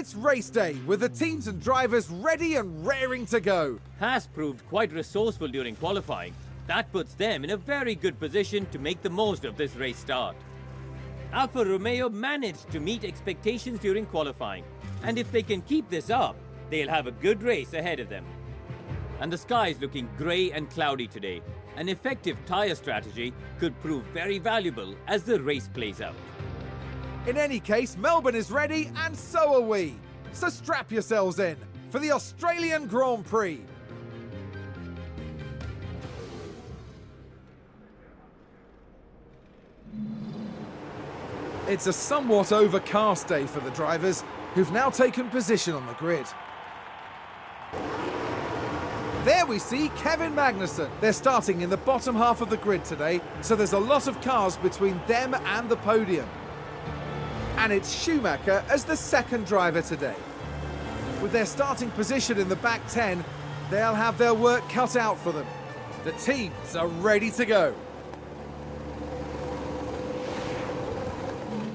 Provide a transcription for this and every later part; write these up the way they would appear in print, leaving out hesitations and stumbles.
It's race day, with the teams and drivers ready and raring to go. Has proved quite resourceful during qualifying. That puts them in a very good position to make the most of this race start. Alfa Romeo managed to meet expectations during qualifying, and if they can keep this up, they'll have a good race ahead of them. And the sky is looking grey and cloudy today. An effective tyre strategy could prove very valuable as the race plays out. In any case, Melbourne is ready and so are we. So strap yourselves in for the Australian Grand Prix. It's a somewhat overcast day for the drivers, who've now taken position on the grid. There we see Kevin Magnussen. They're starting in the bottom half of the grid today, so there's a lot of cars between them and the podium. And it's Schumaker as the second driver today. With their starting position in the back 10, they'll have their work cut out for them. The teams are ready to go.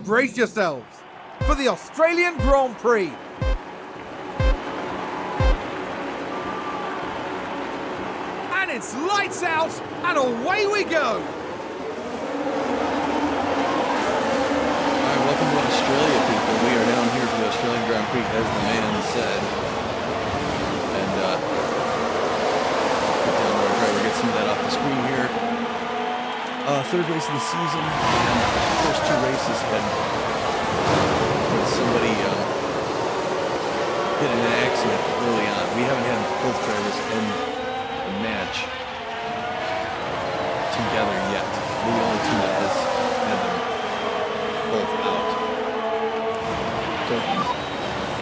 Brace yourselves for the Australian Grand Prix. And it's lights out and away we go. Welcome to Australia, people. We are down here for the Australian Grand Prix, as the man said. And get down to our driver, get some of that off the screen here. Third race of the season. The first two races had somebody get in an accident early on. We haven't had both drivers in a match together yet. We're the only team that has had them both out. So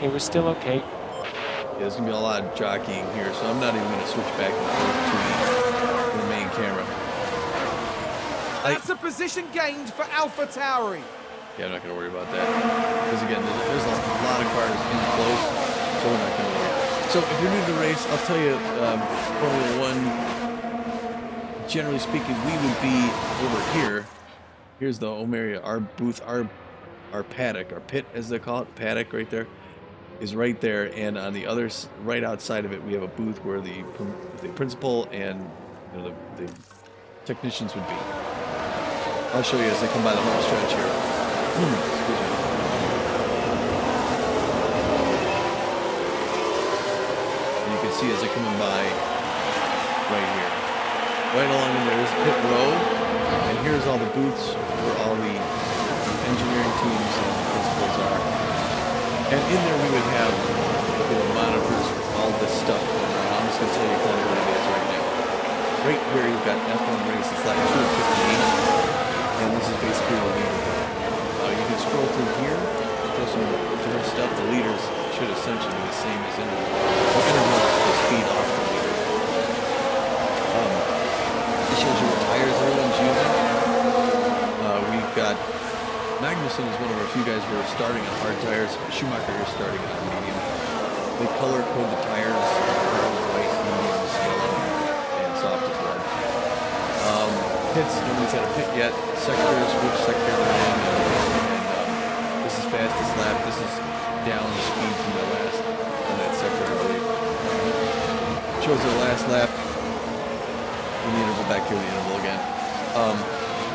it was still okay. Yeah, there's gonna be a lot of jockeying here, so I'm not even gonna switch back and forth to the main camera. That's a position gained for Alpha Tauri. Yeah, I'm not gonna worry about that. Because again, there's a lot of cars in close, so we're not gonna worry. So if you're new to the race, I'll tell you, Formula One, generally speaking, we would be over here. Here's the home area, our booth, our paddock, our pit as they call it, paddock right there, is right there. And on the other, right outside of it, we have a booth where the principal and the technicians would be. I'll show you as they come by the home stretch here. Excuse me. And you can see as they're coming by right here. Right along in there is pit row, and here's all the booths where all the engineering teams and principals are. And in there we would have monitors for all this stuff going on. I'm just going to tell you kind of what it is right now. Right here you've got F1 races like 258. And this is basically the leader. You can scroll through here, show some different stuff. The leaders should essentially be the same as interval. Interval is the speed off the leader. It shows you what tires everyone's using. We've got Magnussen is one of our few guys who are starting on hard tires. Schumaker is starting on medium. They color code the tires: white, mediums, yellow, and soft as well. Pits, nobody's had a pit yet. Sectors, which sector they're in, and this is fastest lap. This is down speed from the last on that sector, I believe. Shows the last lap. We need to go back here to the interval again.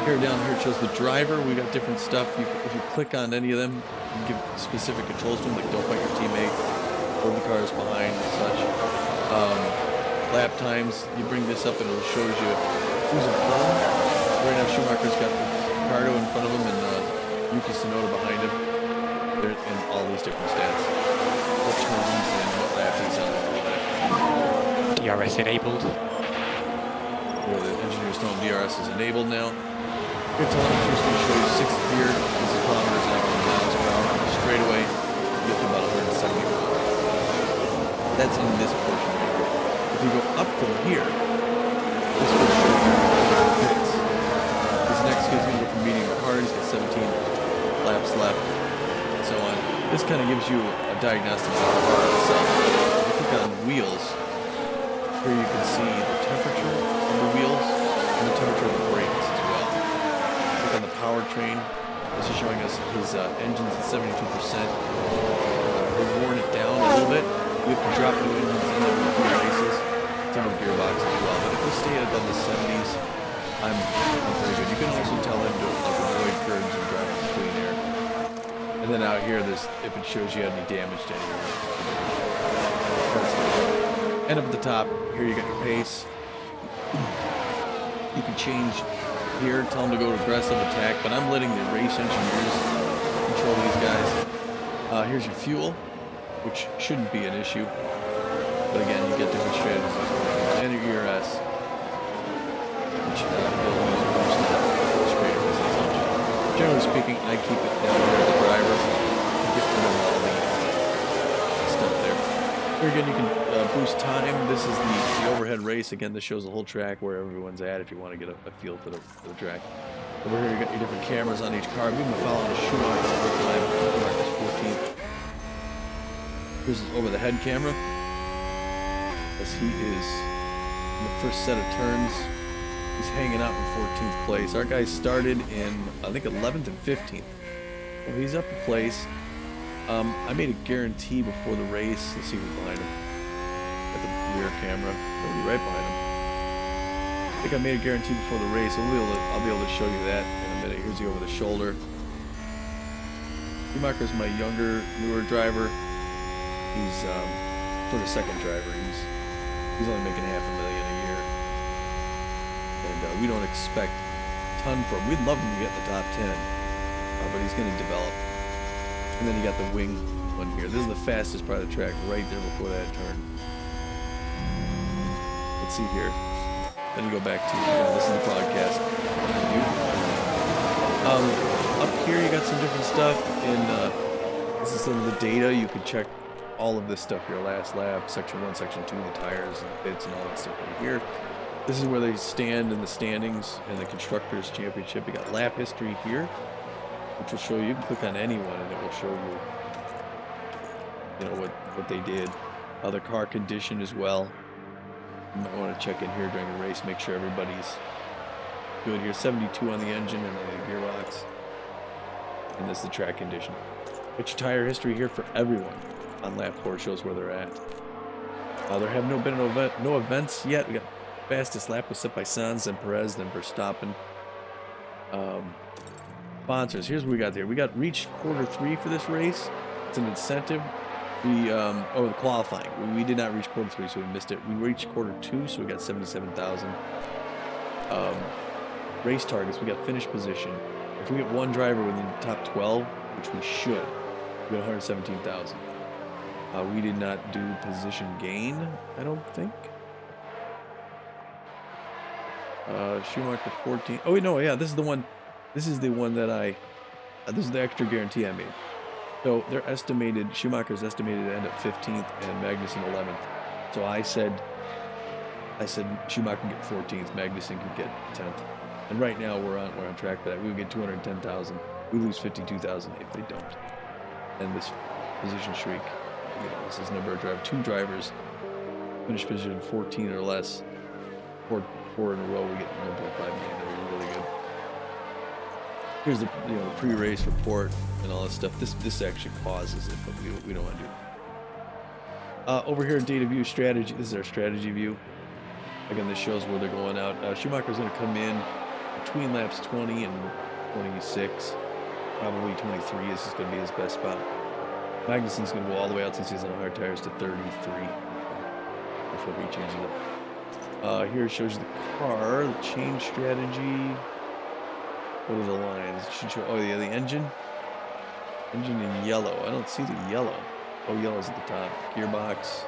Here down here it shows the driver. We got different stuff. If you click on any of them, you can give specific controls to them, like don't fight your teammate, hold the cars behind, and such. Lap times. You bring this up and it shows you who's in front. Right now Schumacher's got Ricardo in front of him and Yuki Tsunoda behind him. They're in all these different stats. What turn he's in, what lap he's on, all that. DRS enabled. Where the engineers tell him DRS is enabled now. Your telemetry is going to show you 6th gear. This is kilometers an hour, miles per hour. Straight away, you get to about 170 miles. That's in this portion right here. If you go up from here, this will show you pits. This next kid's going to go from medium to hard. He's got 17 laps left, and so on. This kind of gives you a diagnostic of the car itself. If you click on wheels, here you can see the temperature of the wheels and the temperature of the brakes as well. Click on the powertrain. This is showing us his engine's at 72%. they've worn it down a little bit. You have to drop new engines in there with your races, some of gearbox as well. But if we stay above the 70s, I'm very good. You can also tell them to like avoid curves and drive in clean air. And then out here, if it shows you any damage to anywhere. And up at the top, here you got your pace. You can change here, tell them to go to aggressive attack, but I'm letting the race engineers control these guys. Here's your fuel, which shouldn't be an issue. But again, you get different strategies. And your ERS, which you'll use most of the straight consumption. Generally speaking, I keep it down there as a driver to get rid of all the stuff there. Here again, you can boost time. This is the overhead race. Again, this shows the whole track where everyone's at if you want to get a feel for the track. Over here, you got your different cameras on each car. We've been following Schumaker the whole time. Schumaker's 14th. Here's his over the head camera. As he is in the first set of turns, he's hanging out in 14th place. Our guy started in, I think, 11th and 15th. So he's up a place. I made a guarantee before the race. Let's see who's behind him. At the rear camera. Nobody right behind him. I think I made a guarantee before the race. I'll be able to show you that in a minute. Here's the over the shoulder. Schumaker's my younger, newer driver. He's sort of second driver. He's only making $500,000 a year. And we don't expect a ton from him. We'd love him to get in the top 10. But he's going to develop. And then you got the wing one here. This is the fastest part of the track right there before that turn. Let's see here. Then you go back to, this is the broadcast. Up here you got some different stuff. And this is some of the data. You can check all of this stuff, your last lap, section 1, section 2, the tires and the bits and all that stuff right here. This is where they stand in the standings in the Constructors' Championship. You got lap history here, which will show you. You can click on anyone and it will show you, what they did. The car condition as well. You might want to check in here during the race, make sure everybody's good here. 72 on the engine and then the gearbox. And this is the track condition. Got your tire history here for everyone on lap 4, shows where they're at. There have been no events yet. We got fastest lap was set by Sainz, then Perez, then Verstappen. Sponsors. Here's what we got there. We got reached Q3 for this race. It's an incentive. The qualifying. We did not reach Q3, so we missed it. We reached Q2, so we got 77,000. Race targets. We got finish position. If we get one driver within the top 12, which we should, we got 117,000. We did not do position gain, I don't think. Schumacher 14. Oh, no, yeah, this is the one. This is the one that this is the extra guarantee I made. So they're estimated, Schumacher's estimated to end at 15th and Magnussen 11th. So I said Schumacher can get 14th, Magnussen can get 10th. And right now we're on track for that. We would get 210,000. We lose 52,000 if they don't. And this position streak, this is number of drivers. 2 drivers finish position 14 or less. Four in a row, we get 1.5 million. That would be really good. Here's the pre-race report and all that stuff. This actually pauses it, but we don't want to do it. Over here, data view strategy. This is our strategy view. Again, this shows where they're going out. Schumacher's going to come in between laps 20 and 26. Probably 23 is going to be his best spot. Magnussen's going to go all the way out since he's on hard tires to 33 before he changes it up. Here it shows you the car, the change strategy. What are the lines? It should show, oh yeah, the engine. Engine in yellow. I don't see the yellow. Oh, yellow's at the top. Gearbox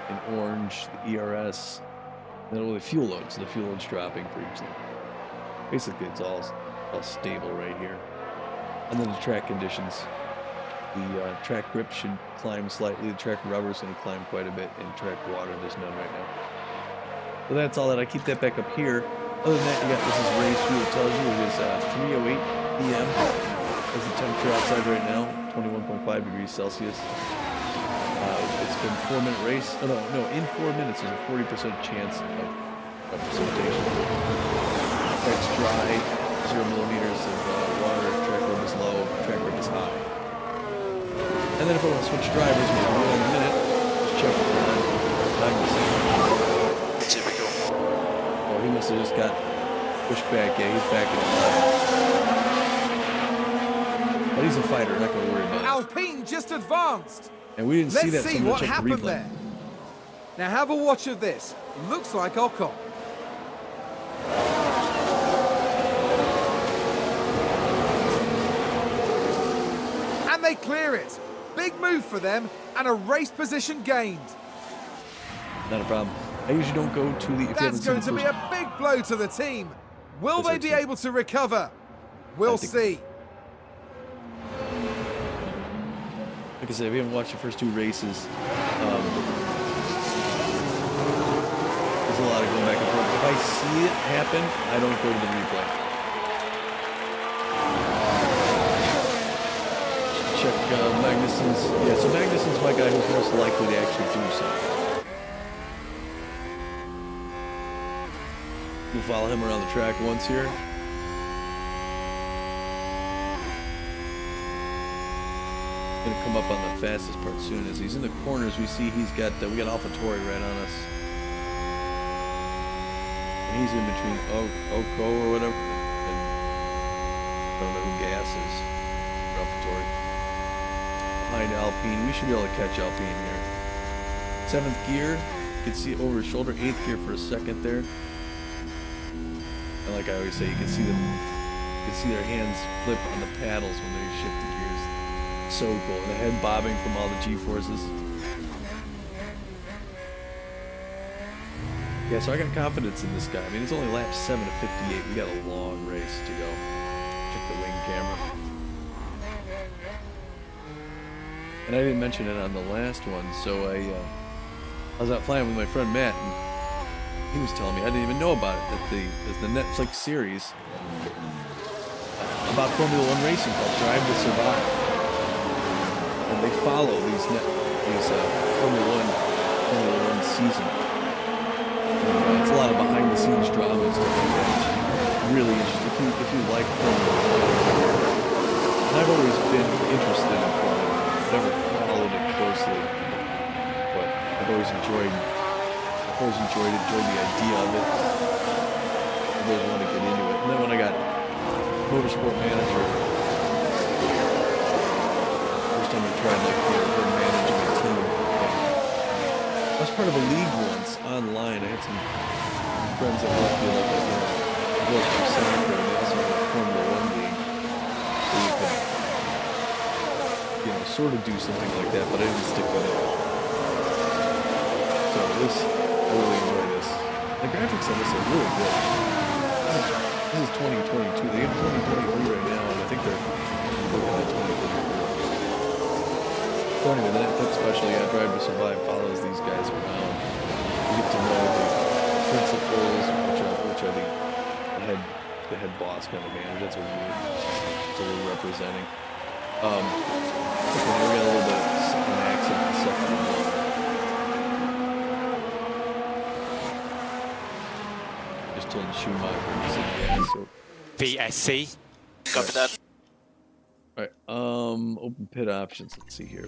in orange, the ERS. And then the fuel load. So the fuel load's dropping for each thing. Basically, it's all stable right here. And then the track conditions. The track grip should climb slightly. The track rubber is going to climb quite a bit. And track water, there's none right now. So that's all that. I keep that back up here. Other than that, you got this is race fuel. It tells you it is 3:08 p.m. That's the temperature outside right now, 21.5 degrees Celsius. It's been a 4-minute race. Oh, no, in 4 minutes there's a 40% chance of precipitation. Track's dry, 0 millimeters of water. Track rub is low. Track rub is high. And And then if I want to switch drivers, which we'll do in a minute, just check Magnussen. Typical. Oh, he must have just got pushed back. Yeah, he's back in 11. But he's a fighter, not going to worry about it. Alpine just advanced. And we didn't see that, Let's so see I'm going what to check the happened replay. there. Now have a watch of this. Looks like Ocon. And they clear it. Big move for them and a race position gained. Not a problem. I usually don't go to the... That's going to be a big blow to the team. Will they be able to recover? We'll see. Like I said, we haven't watched the first two races. There's a lot of going back and forth. If I see it happen, I don't go to the replay. Check Magnussen's... Yeah, so Magnussen's my guy who's most likely to actually do something. We'll follow him around the track once here. Gonna come up on the fastest part soon. As he's in the corners, we see he's got we got AlphaTauri right on us, and he's in between Oko or whatever. And I don't know who Gas is. AlphaTauri behind Alpine. We should be able to catch Alpine here. 7th gear. You can see it over his shoulder. 8th gear for a second there. And like I always say, you can see them. You can see their hands flip on the paddles when they're shifting gears. So cool. And the head bobbing from all the G-forces. Yeah, so I got confidence in this guy. I mean, it's only lap 7 of 58. We got a long race to go. Check the wing camera. And I didn't mention it on the last one, so I was out flying with my friend Matt, and he was telling me, I didn't even know about it, that there's the Netflix series about Formula One racing called Drive to Survive. And they follow these Formula One season. And, it's a lot of behind the scenes drama and stuff like that. Really interesting. If you like Formula One. And I've always been interested in Formula One. I've never followed it closely. But I've always enjoyed it, enjoyed the idea of it. I've always wanted to get into it. And then when I got Motorsport Manager, first time I tried managing a team. I was part of a league once online. I had some friends that worked with worked for Schumaker, and they also had a Formula One league where you could, sort of do something like that, but I didn't stick with it. So I really enjoy this. The graphics on this are really good. This is 2022. They have 2023 right now, and I think they're looking at 2023. So anyway, the Netflix special, Drive to Survive, follows these guys around. You get to know the principals, which are the head boss kind of manager. That's what we're representing. Okay, we got a little bit of an accent in the second one. Just told Schumaker he said yeah, so. VSC. Copy that. Alright, open pit options. Let's see here.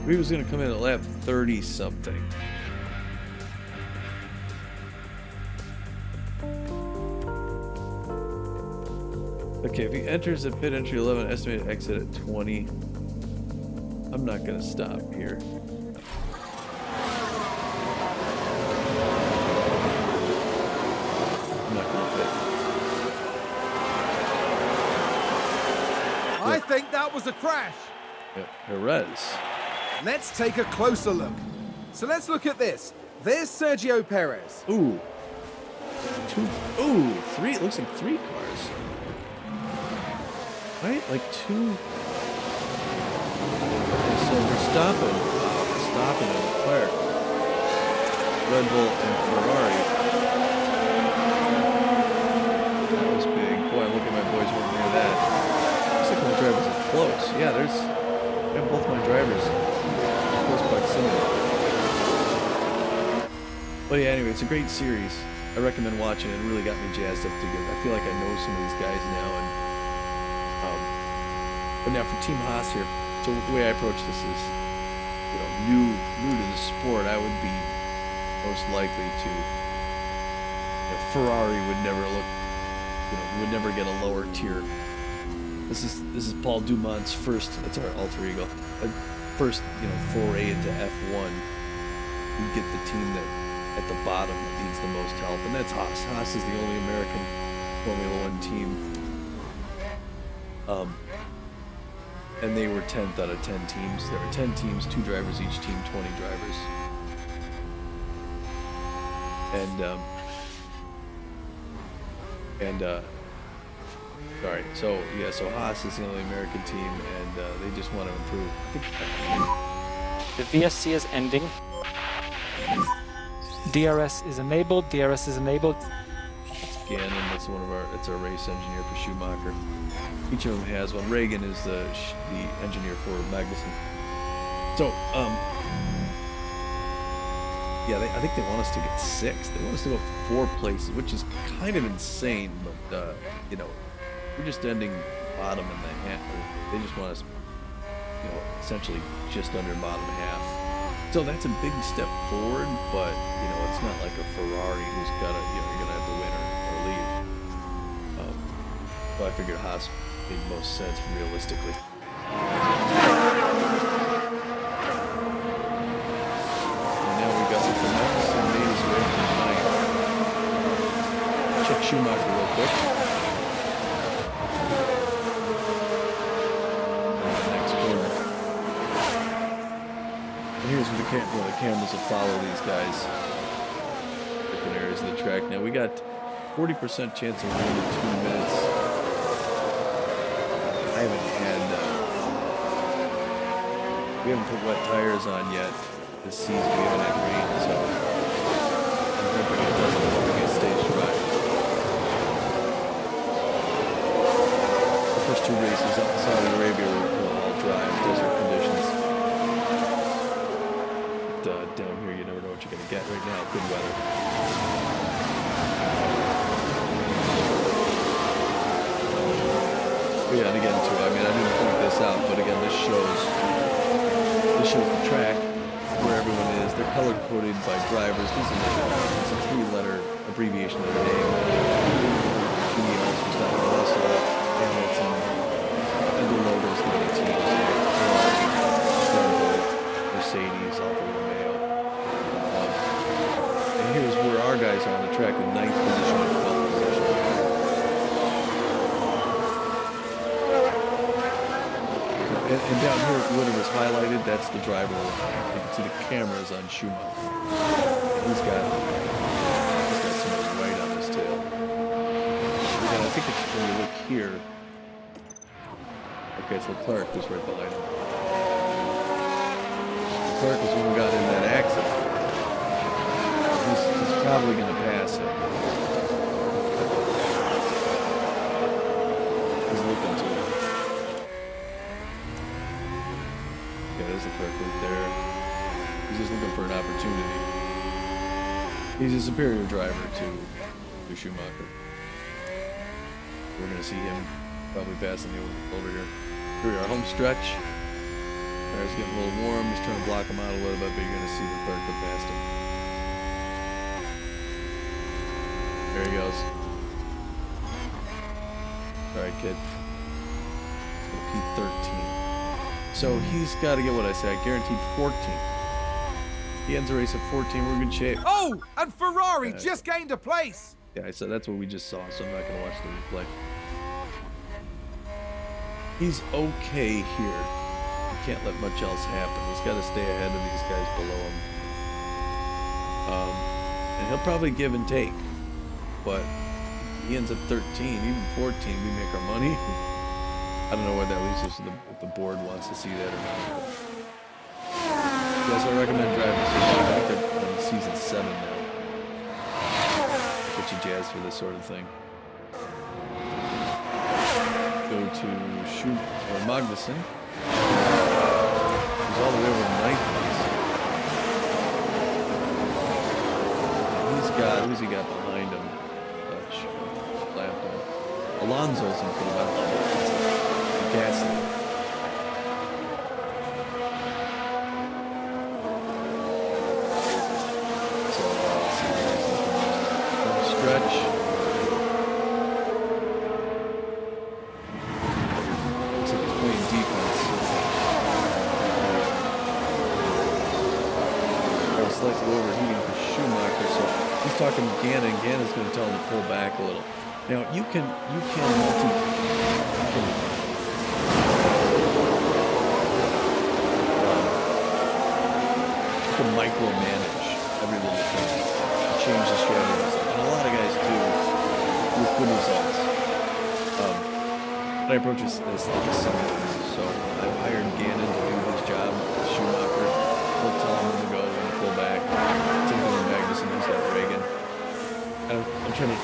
We was gonna come in at lap 30 something. Okay, if he enters at pit entry 11, estimated exit at 20. I'm not gonna stop here. I'm not gonna pit. I think that was a crash. Yeah, Perez. Let's take a closer look. So let's look at this. There's Sergio Perez. Ooh. Three. It looks like 3 cars. Right? Like 2. So Verstappen and Leclerc. Red Bull and Ferrari. That was big. Boy, look at my boys working near that. Looks like my drivers are close. Yeah, I have both my drivers in close proximity. But yeah, anyway, it's a great series. I recommend watching it. It really got me jazzed up to get. I feel like I know some of these guys now, and But now for Team Haas here, so the way I approach this is, new to the sport, I would be most likely to. Ferrari would never look, would never get a lower tier. This is Paul Dumont's first. That's our alter ego. First, foray into F1. We get the team that at the bottom that needs the most help, and that's Haas. Haas is the only American Formula One team. And they were 10th out of 10 teams. There were 10 teams, 2 drivers each team, 20 drivers. So Haas is the only American team, and they just want to improve. The VSC is ending. DRS is enabled. DRS is enabled. It's Gannon. That's it's our race engineer for Schumacher. Each of them has one. Reagan is the engineer for Magnussen. So, I think they want us to get 6. They want us to go 4 places, which is kind of insane. But we're just ending bottom in the half. They just want us, essentially just under bottom half. So that's a big step forward, but it's not like a Ferrari who's got to, you're gonna have to win or leave. So I figured Haas made most sense realistically. And now we got the Magnussen made his way to 9th. Check Schumacher real quick. Here's where the cameras will follow these guys. Different areas of the track. Now we got 40% chance of winning in 2 minutes. We haven't put wet tires on yet this season. We haven't had rain, so I'm hoping it doesn't look like a stage dry. The first 2 races up in Saudi Arabia were all dry, desert conditions. Down here, you never know what you're going to get. Right now, good weather. And again, too, I didn't point this out, but again, this shows the track where everyone is. They're color-coded by drivers. It's a 3-letter abbreviation of their name. Russell, Hamilton, and the logos for the teams. Mercedes, Alfa Romeo. And here's where our guys are on the track in 9th position and 12th position. And down here, whatever's highlighted, that's the driver. You can see the cameras on Schumacher. He's got some white on his tail. And I think it's when you look here. Okay, it's Leclerc who's right behind him. Leclerc was when we got in that accident. He's probably going to pass him. He's looking to it. Yeah, there's Leclerc right there. He's just looking for an opportunity. He's a superior driver to Schumacher. We're going to see him probably passing you over here. Here we are, home stretch. Tires getting a little warm. He's trying to block him out a little bit, but you're going to see the Leclerc go past him. There he goes. All right, kid. P13. So he's got to get what I say. I guaranteed 14. He ends the race at 14. We're in good shape. Oh, and Ferrari just gained a place. Yeah, so that's what we just saw, so I'm not going to watch the replay. He's okay here. He can't let much else happen. He's got to stay ahead of these guys below him. And he'll probably give and take. But he ends up 13, even 14, we make our money. I don't know where that leaves us if the board wants to see that or not. Yes, I recommend driving Schumacher in season 7 now. Get you jazzed for this sort of thing. Go to Magnussen. He's all the way over 9th place. Who's he got behind him? Alonso's in for the Gasly. talking to Gannon. Gannon's going to tell him to pull back a little. Now you can micromanage every little thing, change the strategies, and a lot of guys do with good results. I approach this similar. So I've hired Gannon to do his job. Schumaker, he'll tell him when to go, when to pull back. Same thing with Magnussen, he's got Reagan. I'm trying to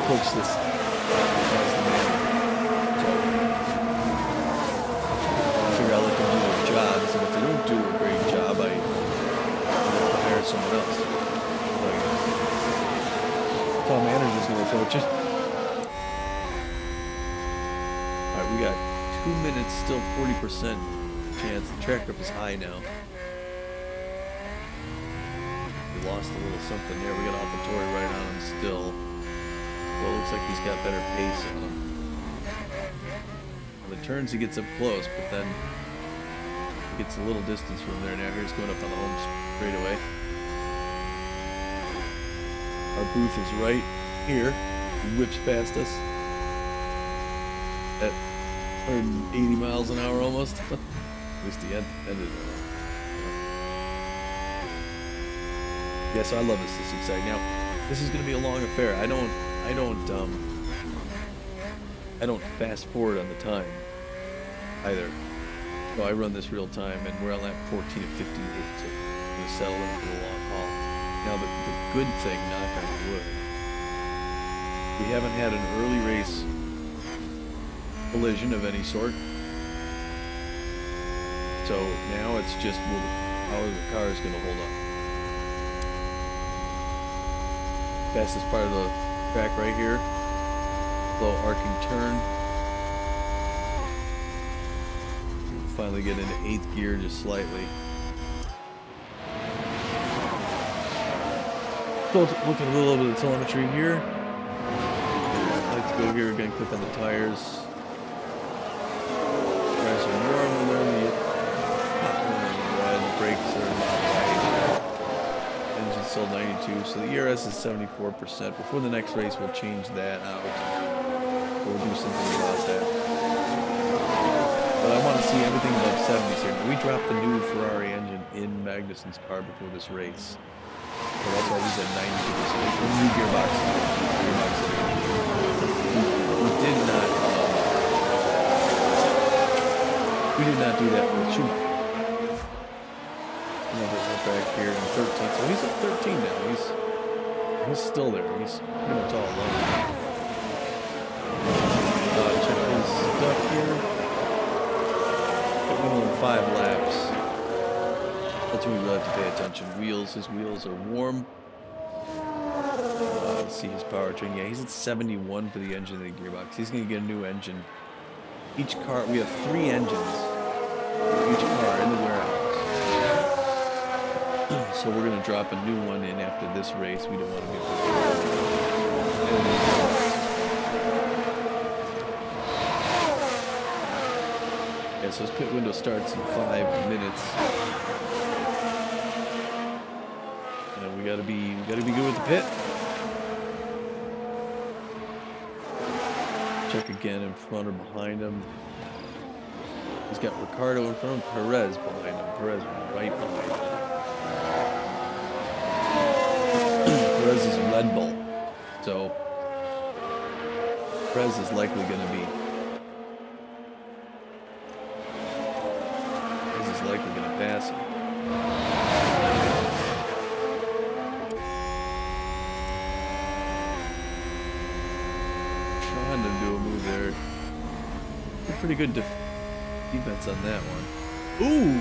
approach this as the man. So I figure I'll let them do their jobs, and if they don't do a great job, I have to hire someone else. That's how managers going to approach it. Alright, we got 2 minutes, still 40% chance. The track grip is high now. We lost a little something there. We got AlphaTauri right on him still. Well, it looks like he's got better pace on him. On the turns he gets up close, but then he gets a little distance from there. Now here's going up on the home straightaway. Our booth is right here. He whips past us at 180 miles an hour almost. At least the end of it. Yeah, so I love this. This is exciting. Now, this is going to be a long affair. I don't fast forward on the time either. So I run this real time, and we're on lap 14 at 58, so I'm going to settle in for the long haul. Now, the good thing, knock on wood, we haven't had an early race collision of any sort. So now it's just how the car is going to hold up. Fastest part of the track right here. Low arcing turn. Finally get into 8th gear just slightly. So looking a little over the telemetry here. I'd like to go here again, click on the tires. Tires are warm and they're in the hot red. Brakes are right. Engine's still 92, so the ERS is 74%. Before the next race, we'll change that out. We'll do something about that. But I want to see everything above 70s here. We dropped the new Ferrari engine in Magnussen's car before this race. So that's why he's at 92%. New gearbox. We did not do that with Schumaker. Another back here in 13. So he's at 13 now. He's still there. He's pretty much all alone. Check his stuff here. Got 5 laps. That's when we really have to pay attention. His wheels are warm. Let's see his powertrain. Yeah, he's at 71 for the engine and the gearbox. He's going to get a new engine. Each car, we have 3 engines for each car in the warehouse. So we're going to drop a new one in after this race. We don't want to be. Yeah, so his pit window starts in 5 minutes. And we gotta be good with the pit. Check again in front or behind him. He's got Ricardo in front of him, Perez behind him. Perez right behind him. Perez is Red Bull, so Perez is likely going to be. Perez is likely going to pass him. Trying to do a move there. Pretty good defense on that one. Ooh,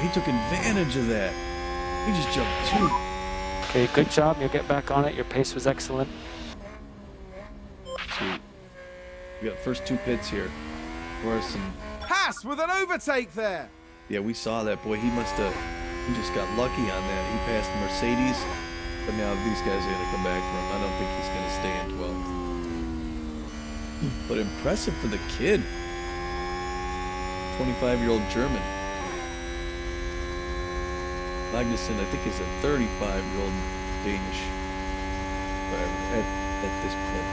he took advantage of that. He just jumped 2. Okay, good job. You'll get back on it. Your pace was excellent. Sweet. We got first 2 pits here. Morrison. Haas with an overtake there. Yeah, we saw that. Boy, he just got lucky on that. He passed Mercedes, but now these guys are going to come back for him. I don't think he's going to stay in 12th. But impressive for the kid. 25-year-old German. Magnussen, I think, is a 35-year-old Danish driver at this point.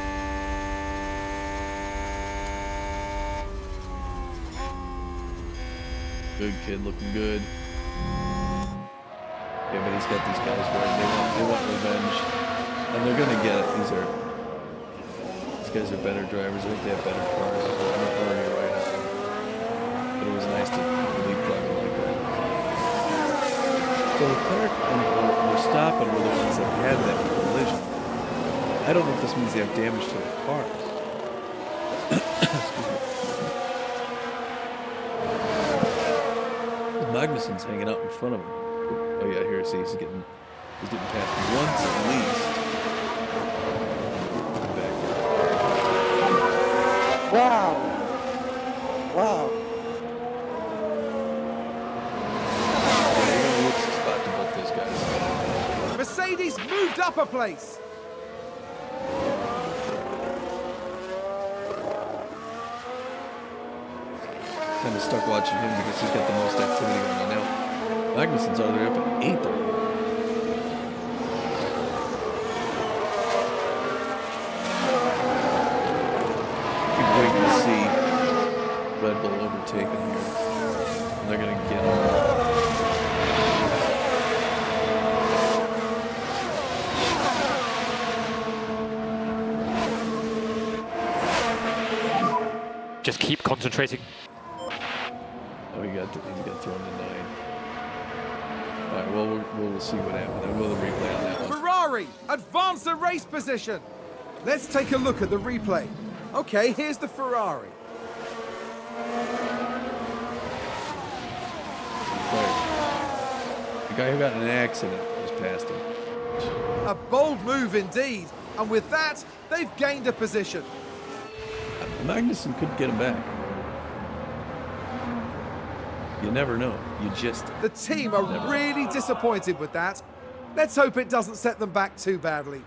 Good kid, looking good. Yeah, but he's got these guys where they want revenge, and they're gonna get it. These guys are better drivers. I think they have better cars. So I'm not already right on them. But it was nice to leapfrog them like that. So Leclerc and Verstappen were the ones that had that collision. I don't know if this means they have damage to their cars. Excuse me. Magnussen's hanging out in front of him. Oh yeah, here, see, he's getting past me once at least. Back. Wow. Wow. Yeah, you're gonna lose the spot to both those guys. Mercedes moved up a place. Kind of stuck watching him because he's got the most activity going on now. Magnussen's already up at 8th. Keep waiting to see Red Bull overtake him here. And they're going to get him. Just keep concentrating. Oh, he got thrown to 9. All right, well, we'll see what happens. We'll replay on that one. Ferrari advance the race position. Let's take a look at the replay. Okay, here's the Ferrari. The guy who got in an accident was past him. A bold move indeed. And with that, they've gained a position. Magnussen could get him back. You never know. You just... The team are really disappointed with that. Let's hope it doesn't set them back too badly.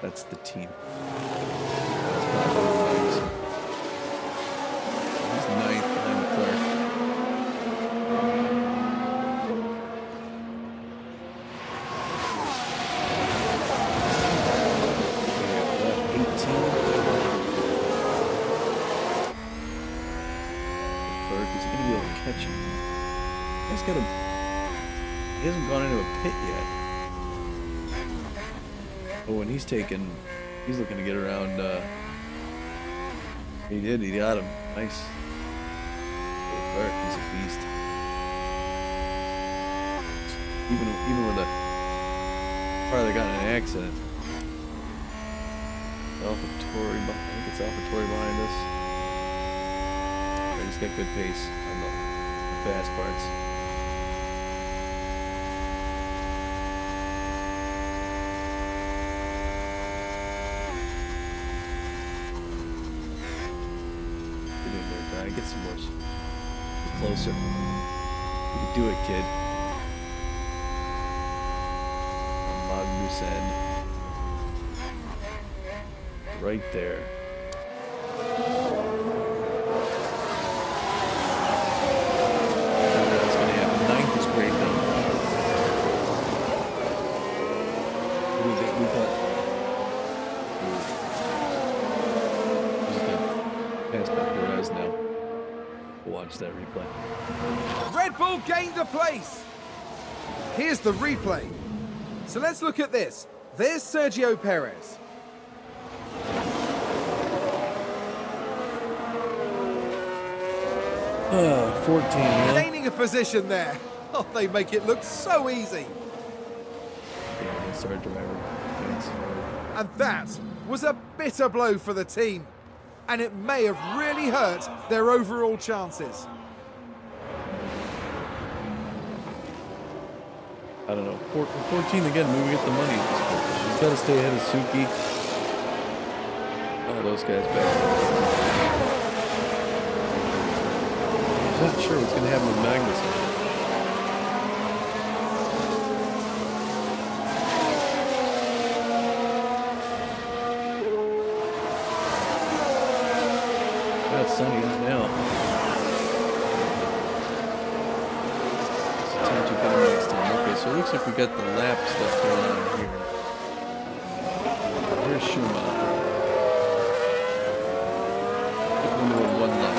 That's the team. He's 9th behind Leclerc. Catch him. He's got him. He hasn't gone into a pit yet. Oh, and he's looking to get around. He got him. Nice. Leclerc, he's a beast. Even with a car that got in an accident. AlphaTauri, I think it's AlphaTauri behind us. He's got good pace on the fast parts. Get in there, Brian. Get some more. Get closer. You can do it, kid. Magnussen. Right there. That replay. Red Bull gained a place. Here's the replay. So let's look at this. There's Sergio Perez. Oh, 14, yeah. Gaining a position there. Oh, they make it look so easy. Yeah, that's our driver. Thanks. And that was a bitter blow for the team. And it may have really hurt their overall chances. I don't know. 14 again, maybe we get the money. He's got to stay ahead of Suki. Oh, those guys back. I'm not sure what's going to happen with Magnussen. Sunny out now. Okay, so it looks like we got the lap stuff going on here. Here's Schumacher. We're doing one lap.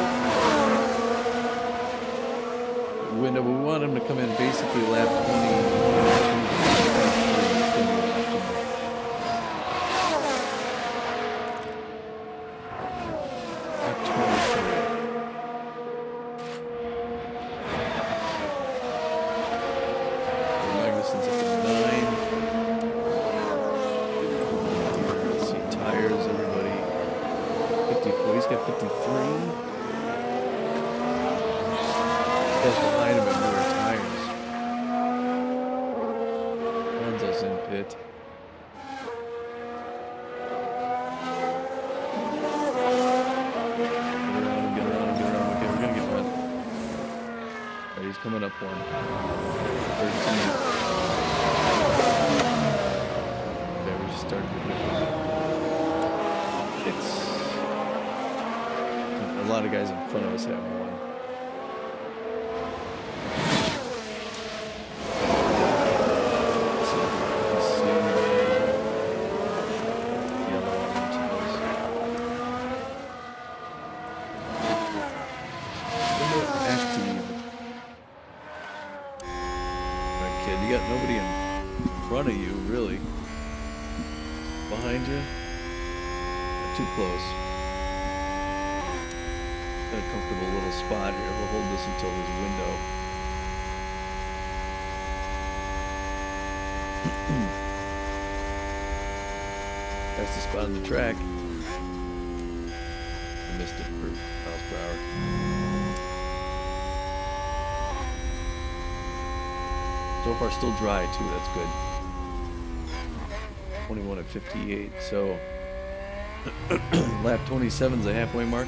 We want him to come in basically lap 20. Coming up one. 13. Okay, we just started with it. It's a lot of guys in front of us have one. You got nobody in front of you, really. Behind you. Not too close. Got a comfortable little spot here. We'll hold this until there's a window. That's the spot on the track. I missed it for miles per hour. So far, still dry too. That's good. 21 at 58. So lap 27 is the halfway mark.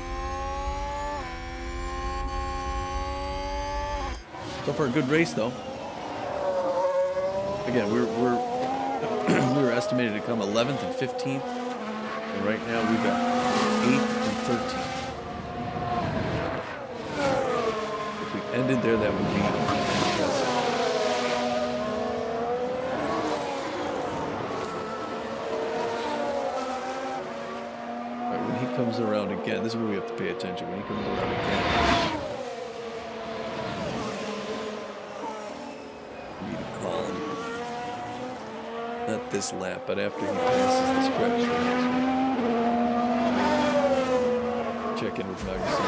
So far, a good race though. Again, we were estimated to come 11th and 15th, and right now we've got 8th and 13th. If we ended there, that would be impressive. Comes around again. This is where we have to pay attention. When he comes around again, we need to call him. Not this lap, but after he passes the stretch. Check in with Magnussen.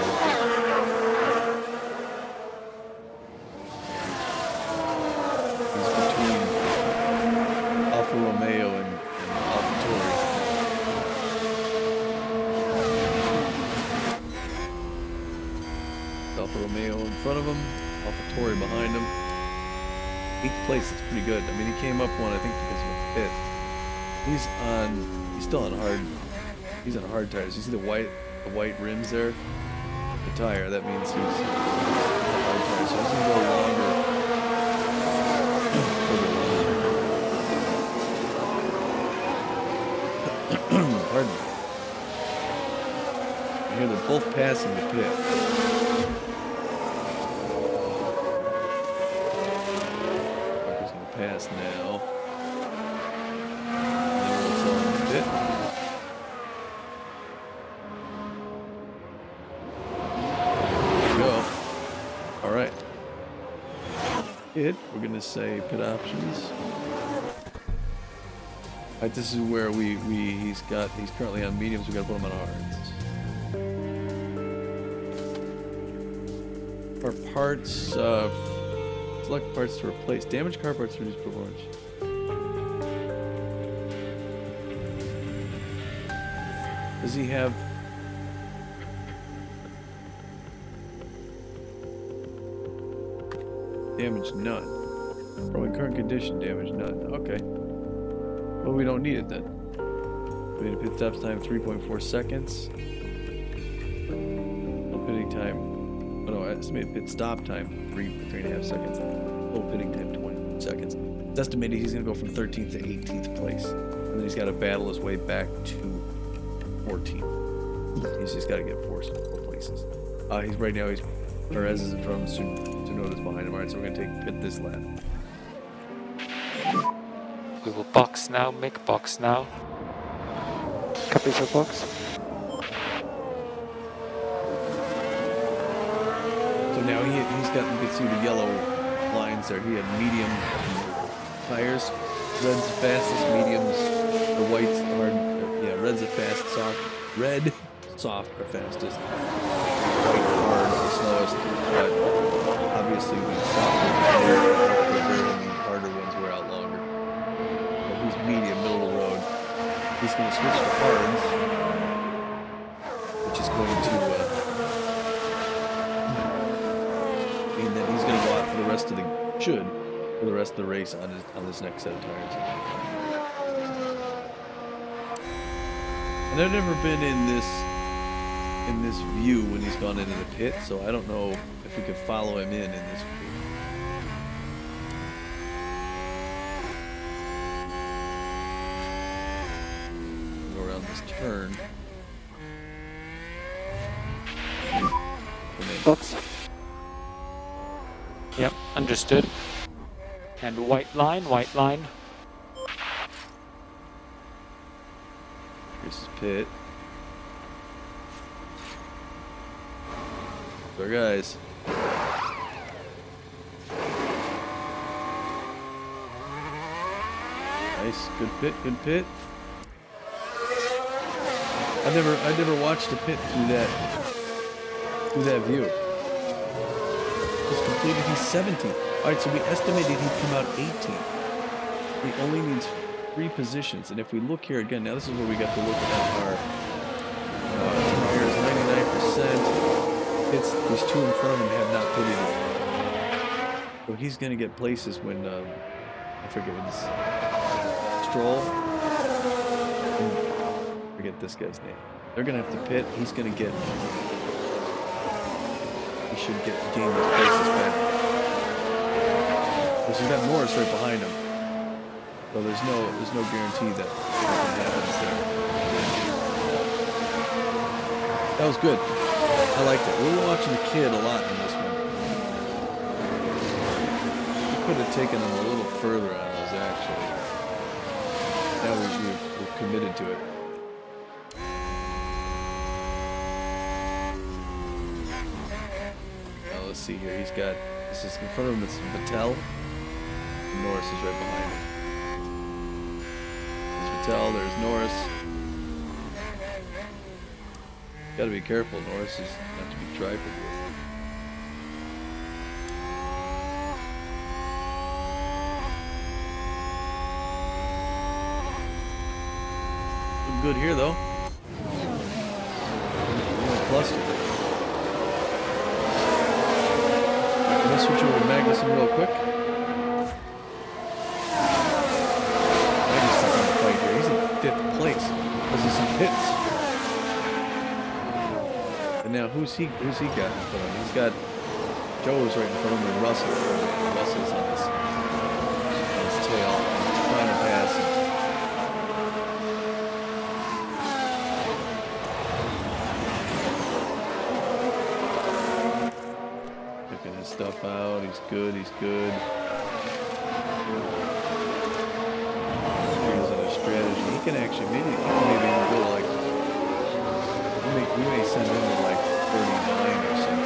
He's between Alfa Romeo and AlphaTauri. Alfa Romeo in front of him, AlphaTauri behind him. 8th place, that's pretty good. I mean, he came up one, I think, because of a pit. He's still on hard tires. You see the white rims there? The tire, that means he's on hard tires. So he's gonna go longer. Pardon me. I hear they're both passing the pit. Pass now. It's on the pit. There we go. All right. Pit. We're gonna say pit options. All right. This is where he's currently on mediums. We gotta put him on hards. Our parts. Select parts to replace. Damaged car parts reduce performance. Does he have... Damage none. Probably current condition, damage none. Okay. Well, we don't need it then. We need a pit stop time 3.4 seconds. Pitting time... Oh no, estimated pit stop time 3.5 seconds. Total pitting time 20 seconds. It's estimated he's going to go from 13th to 18th place, and then he's got to battle his way back to 14th. He's just got to get 4 places. He's right now. Perez is in front of him. Tsunoda's behind him. All right, so we're going to take pit this lap. We will box now, make box now. Copy for box. So now he's got, you can see the yellow lines there. He had medium tires. Red's the fastest, mediums, the whites hard. Yeah, red's the fast, soft. Red, soft, are fastest. White, hard, the slowest. But obviously the softer ones wear out quicker and the harder ones wear out longer. But he's medium, middle of the road. He's going to switch to hards, which is going to mean that he's going to go out for the rest of the race on this next set of tires. And I've never been in this view when he's gone into the pit, so I don't know if we could follow him in this view. Go around this turn. Box. Yep, understood. And white line, white line. This is pit. There, guys. Nice, good pit, good pit. I never watched a pit through that view. Just completed. He's 17th. All right, so we estimated he'd come out 18th. He only needs 3 positions, and if we look here again, now this is where we got to look at our tires. 99%. These 2 in front of him have not pitted yet. So he's going to get places when I forget what this Stroll. Forget this guy's name. They're going to have to pit. He's going to get. He should gain those places back. Because he's got Norris right behind him. So there's no guarantee that something happens there. That was good. I liked it. We were watching the kid a lot in this one. We could have taken him a little further on those actually. Now we're committed to it. Now let's see here. He's got, this is in front of him, it's Vettel. And Norris is right behind him. There's Vettel, there's Norris. Gotta be careful, Norris is not to be trifled with. Looking good here though. Cluster. I'm gonna switch over to Magnussen real quick. Magnussen's on the fight here. He's in 5th place. This is some hits. And now who's he got in front of him? He's got Joe's right in front of him and Russell. Russell's on his tail. He's trying to pass him. Picking his stuff out. He's good. He's good. Here's another strategy. He can actually maybe even go like. We may send him to like 39 or something.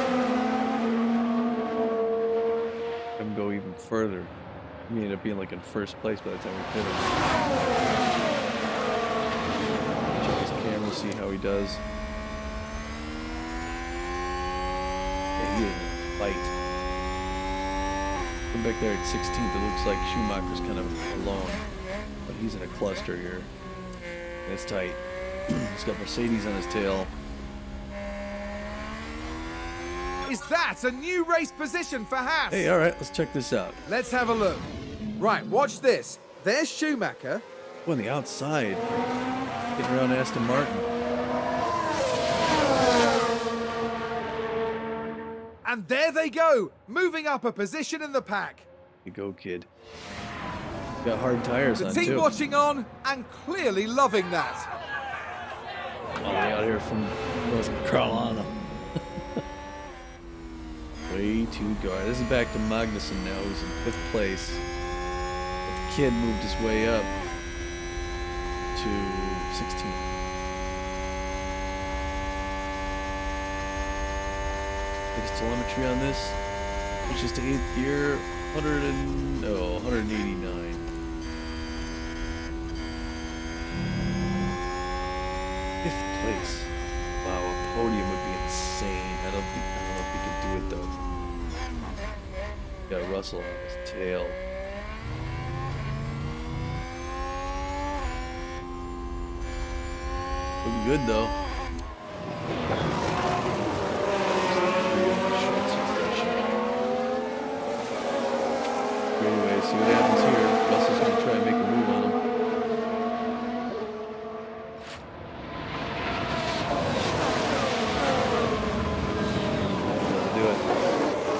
And go even further. We end up being like in 1st place by the time we finish. Check his camera, see how he does. Yeah, he is in a fight. Come back there at 16th. It looks like Schumaker's kind of alone. But he's in a cluster here. And it's tight. He's got Mercedes on his tail. Is that a new race position for Haas? Hey, all right, let's check this out. Let's have a look. Right, watch this. There's Schumacher. On the outside, getting around Aston Martin. And there they go, moving up a position in the pack. You go, kid. Got hard tires The on team too. watching on and clearly loving that. All the way out here from North Carolina. Way to go. This is back to Magnussen now, who's in 5th place. With kid moved his way up to 16. Takes telemetry on this, which is to 8th gear, 189. Fifth place. Wow, a podium would be insane. I don't know if he could do it though. Got Russell on his tail. Looking good though. Anyway, see what happens here. Russell's gonna try and make a move on him. Do it.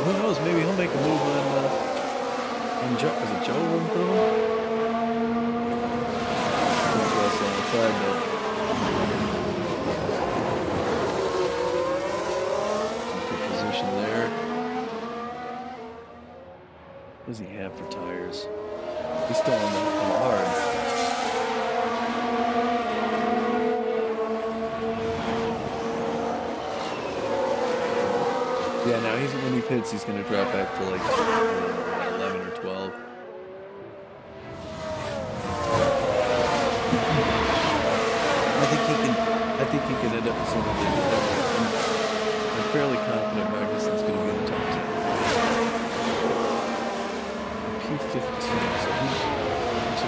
Who knows? Maybe he'll make a move on Joe. Is it Joe rooting for him? Russell on the side though. Good position there. What does he have for tires? He's still on the hards. Yeah, now when he pits, he's going to drop back to like 11 or 12. I think he can end up with something. I'm fairly confident Magnussen's going to be in the top 10. P15, so he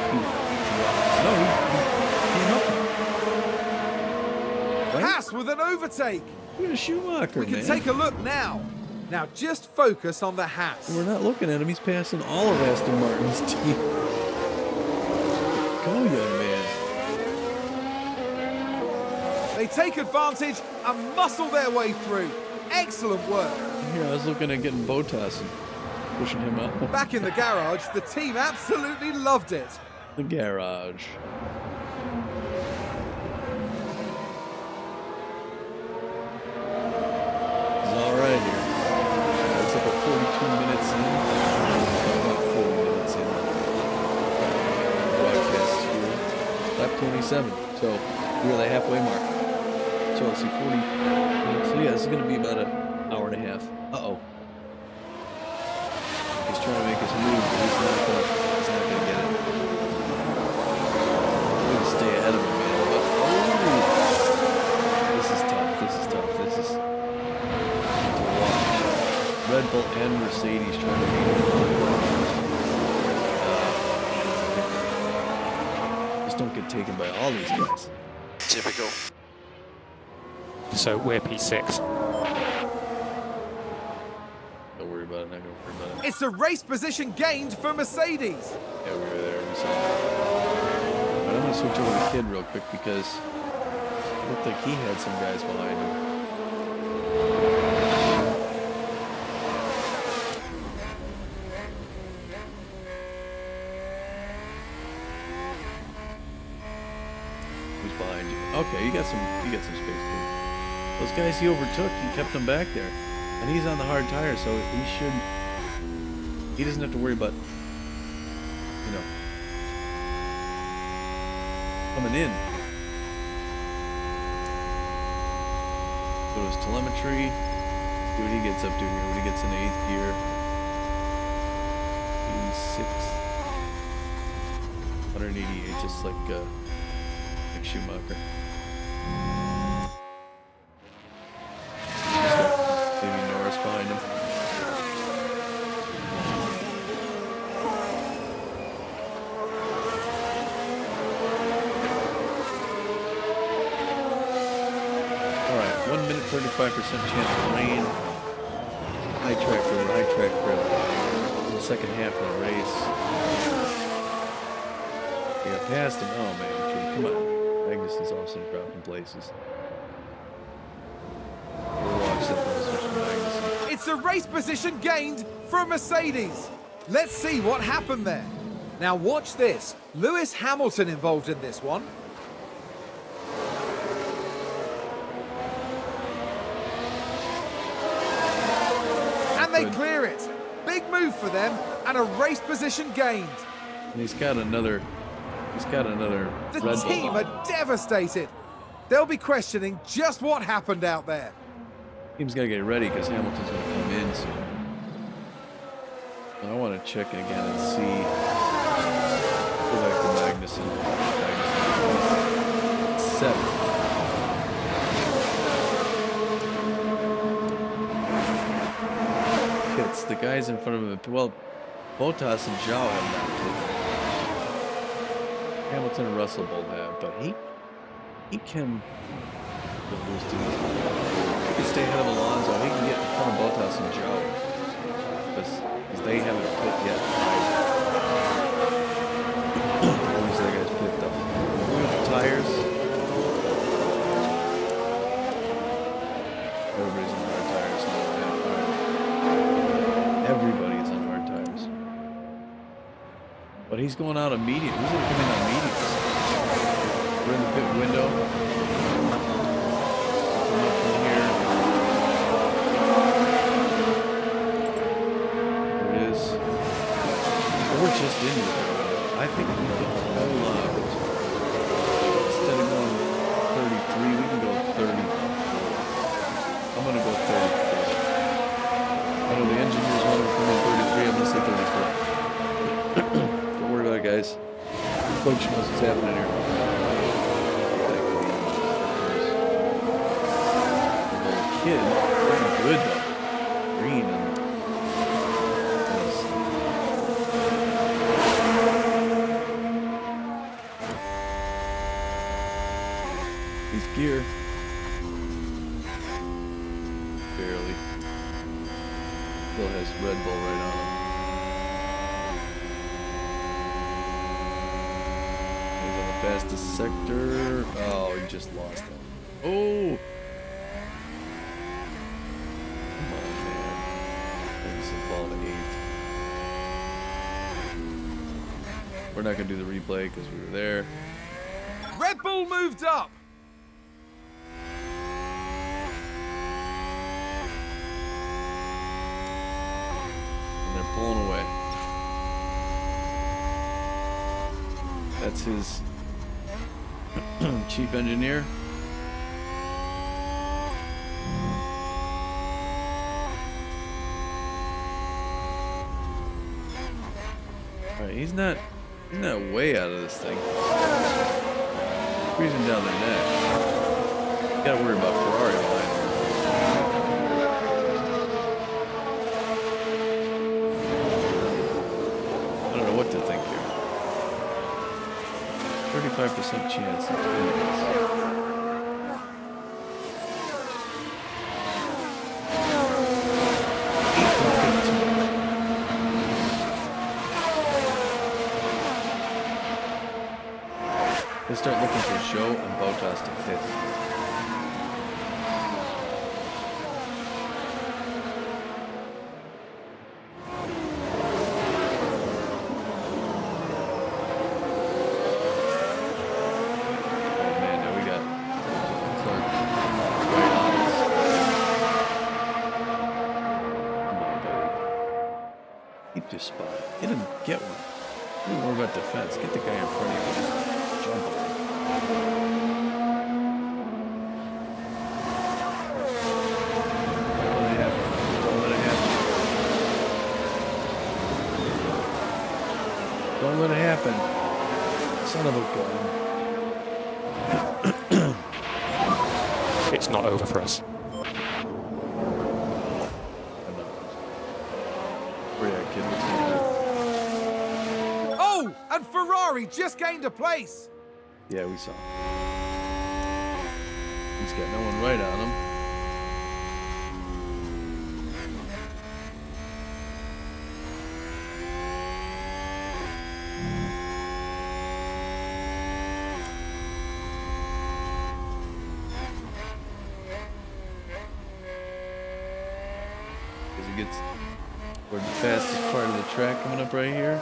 came up. Right? Haas with an overtake. Look at Schumacher, We can man. take a look now. Now just focus on the Haas. We're not looking at him. He's passing all of Aston Martin's team. Go, young man. They take advantage and muscle their way through. Excellent work. Here, I was looking at getting Bottas and pushing him out. Back in the garage, the team absolutely loved it. The garage. He's all right here. It's like a 42 minutes in. About 40 minutes in. Broadcast here. Lap 27. So we're the halfway mark. So let's see, 40 minutes. So yeah, this is going to be about an hour and a half. Uh-oh. He's trying to make his move, but he's not going to get it. We're going to stay ahead of him, man. Oh! This is tough. This is tough. This is to watch. Red Bull and Mercedes trying to make it. Just don't get taken by all these guys. Typical. So we're P6. Don't worry about it. Not going to worry about it. It's a race position gained for Mercedes. Yeah, we were there. We saw it. But I'm going to switch over to the kid real quick because it looked like he had some guys behind him. Who's behind you? Okay, you got some space, kid. Those guys he overtook, he kept them back there. And he's on the hard tire, so he doesn't have to worry about, coming in. Go to his telemetry. See what he gets up to here when he gets in 8th gear. 86. 188, just like Schumacher. Maybe Norris behind him. Alright, 1 minute 35% chance of rain. High track grip. In the second half of the race. Yeah, past him. Oh man, come on. Magnussen's also dropping places. We'll watch that position, Magnussen. It's a race position gained for Mercedes. Let's see what happened there. Now watch this. Lewis Hamilton involved in this one. And they Good. clear it. Big move for them and a race position gained. And he's got another The Red team Bull. are devastated. They'll be questioning just what happened out there. Team's got to get ready because Hamilton's going to come in soon. I want to check again and see. Go back to Magnussen. Seven. It's the guys in front of him. Well, Bottas and Zhao have not taken. Hamilton and Russell both have, but he can. He can stay ahead of Alonso. He can get in front of Bottas and Zhao because they haven't pit yet. These other guys picked up. Look at the tires. Everybody's on hard tires now. Yeah, everybody's on hard tires. But he's going out of medium. He's going to come in on mediums. We're in the pit window. Come up from here. There it is. We're just into it. I think we can pull out. Instead of going 33, we can go 30. I'm going to go 34. I know the engineers want to come in 33. I'm going to say 34. Don't worry about it, guys. Coach knows what's happening here. Kid, pretty good though. Green and he's gear. Barely. Still has Red Bull right on him. He's on the fastest sector. Oh, he just lost him. Oh! We're not going to do the replay because we were there. Red Bull moved up. And they're pulling away. That's his chief engineer. All right, he's not way out of this thing. Squeezing down their neck. Gotta worry about Ferrari behind him. I don't know what to think here. 35% chance of doing this. They start looking for Zhou and Bottas to hit. Oh man, now we got Clark right on us. Come on, buddy. Keep your spot. Get him, get one. Don't worry about defense. Get the guy in front of you. Jump him. Don't let it happen. Son of a gun. It's not over for us. Where you at, kid? What's going on? Oh, and Ferrari just gained a place. Yeah, we saw him. He's got no one right on him. As he gets toward the fastest part of the track coming up right here.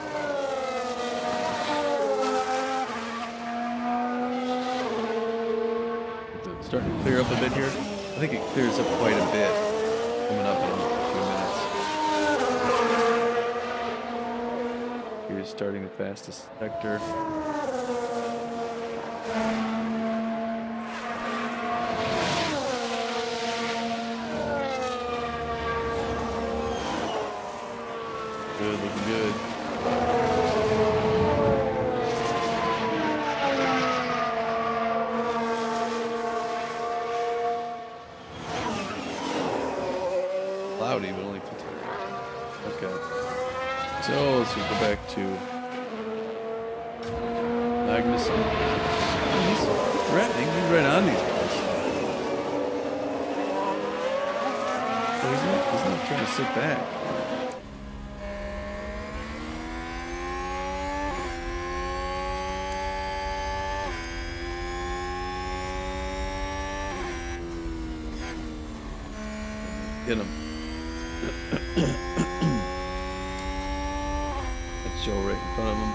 Starting to clear up a bit here. I think it clears up quite a bit coming up in a few minutes. He's starting the fastest sector. Good, looking good. Cloudy, but only 15. Okay. So let's just go back to Magnussen. He's threatening. He's right on these guys. So he's not trying to sit back. Get him. That's Joe right in front of him.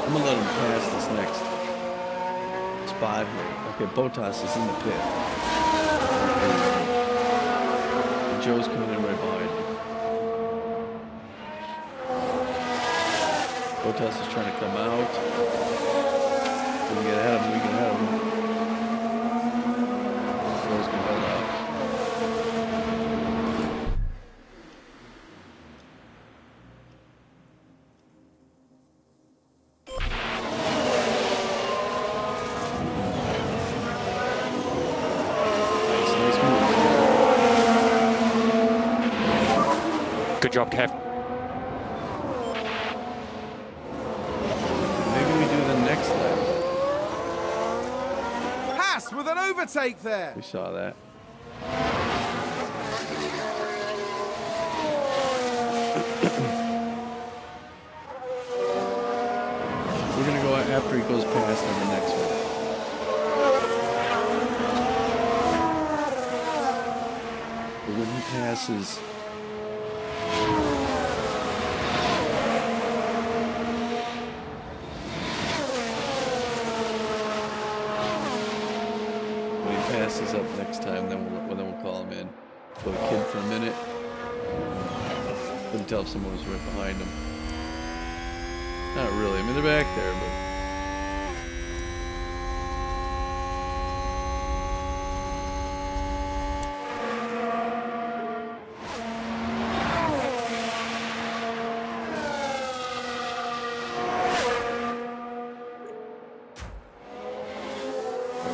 I'm gonna let him pass this next spot here. Okay, Bottas is in the pit. And Joe's coming in right behind him. Bottas is trying to come out. We can get ahead of him. We can get ahead of him. Joe's going to hold out. Good job, Kev. Maybe we do the next lap. Haas with an overtake there. We saw that. We're going to go after he goes past on the next one. But when he passes... passes up next time, then we'll call him in. Put a kid for a minute. Couldn't tell if someone was right behind him. Not really. I mean, they're back there, but.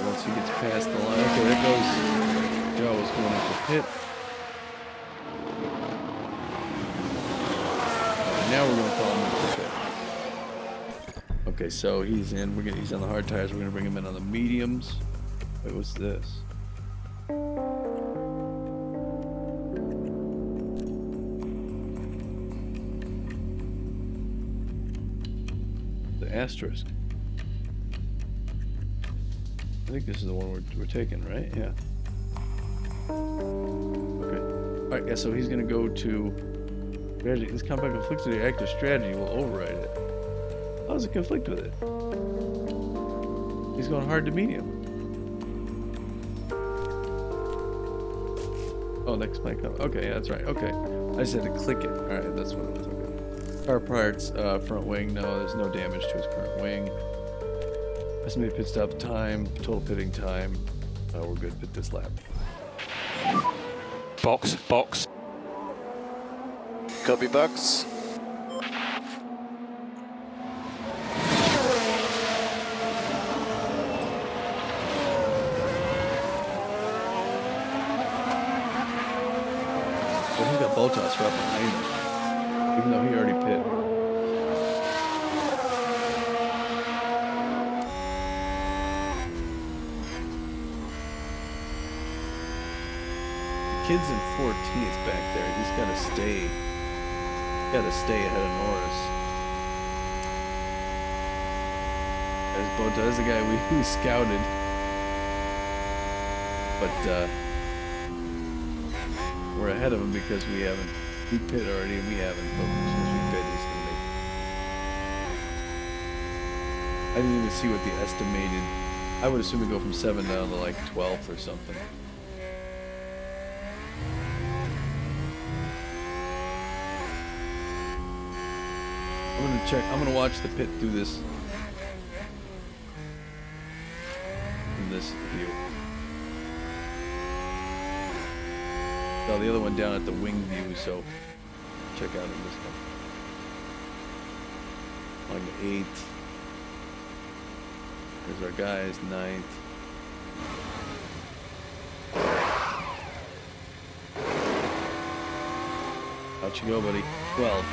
Once he gets past the line, okay, there goes Joe is going up the pit. Now we're going to call him into the pit. Okay, so he's in. He's on the hard tires. We're going to bring him in on the mediums. Wait, what's this? The asterisk. I think this is the one we're taking, right? Yeah. Okay. All right. Yeah. So he's gonna go to strategy. This compound conflicts with the active strategy. Will override it. How does it conflict with it? He's going hard to medium. Oh, next mic up. Okay, yeah, that's right. Okay. I just had to click it. All right, that's what it was. Okay. Car parts, front wing. No, there's no damage to his current wing. Estimated pit stop time, total pitting time. We're good pit this lap. Box, box. Copy box. Well, he's got Bottas right behind him, even though he already pit. Kid's in 14th back there. He's got to stay. Got to stay ahead of Norris. There's Bottas, the guy we scouted. But we're ahead of him because we haven't. We pit already, and we haven't. But as soon as we pit, he's gonna make it. I didn't even see what the estimated. I would assume we go from 7 down to like 12th or something. I'm gonna check. I'm gonna watch the pit through this. From this view. Saw the other one down at the wing view, so check out in this one. On 8th. There's our guys, 9th. How'd you go, buddy? 12.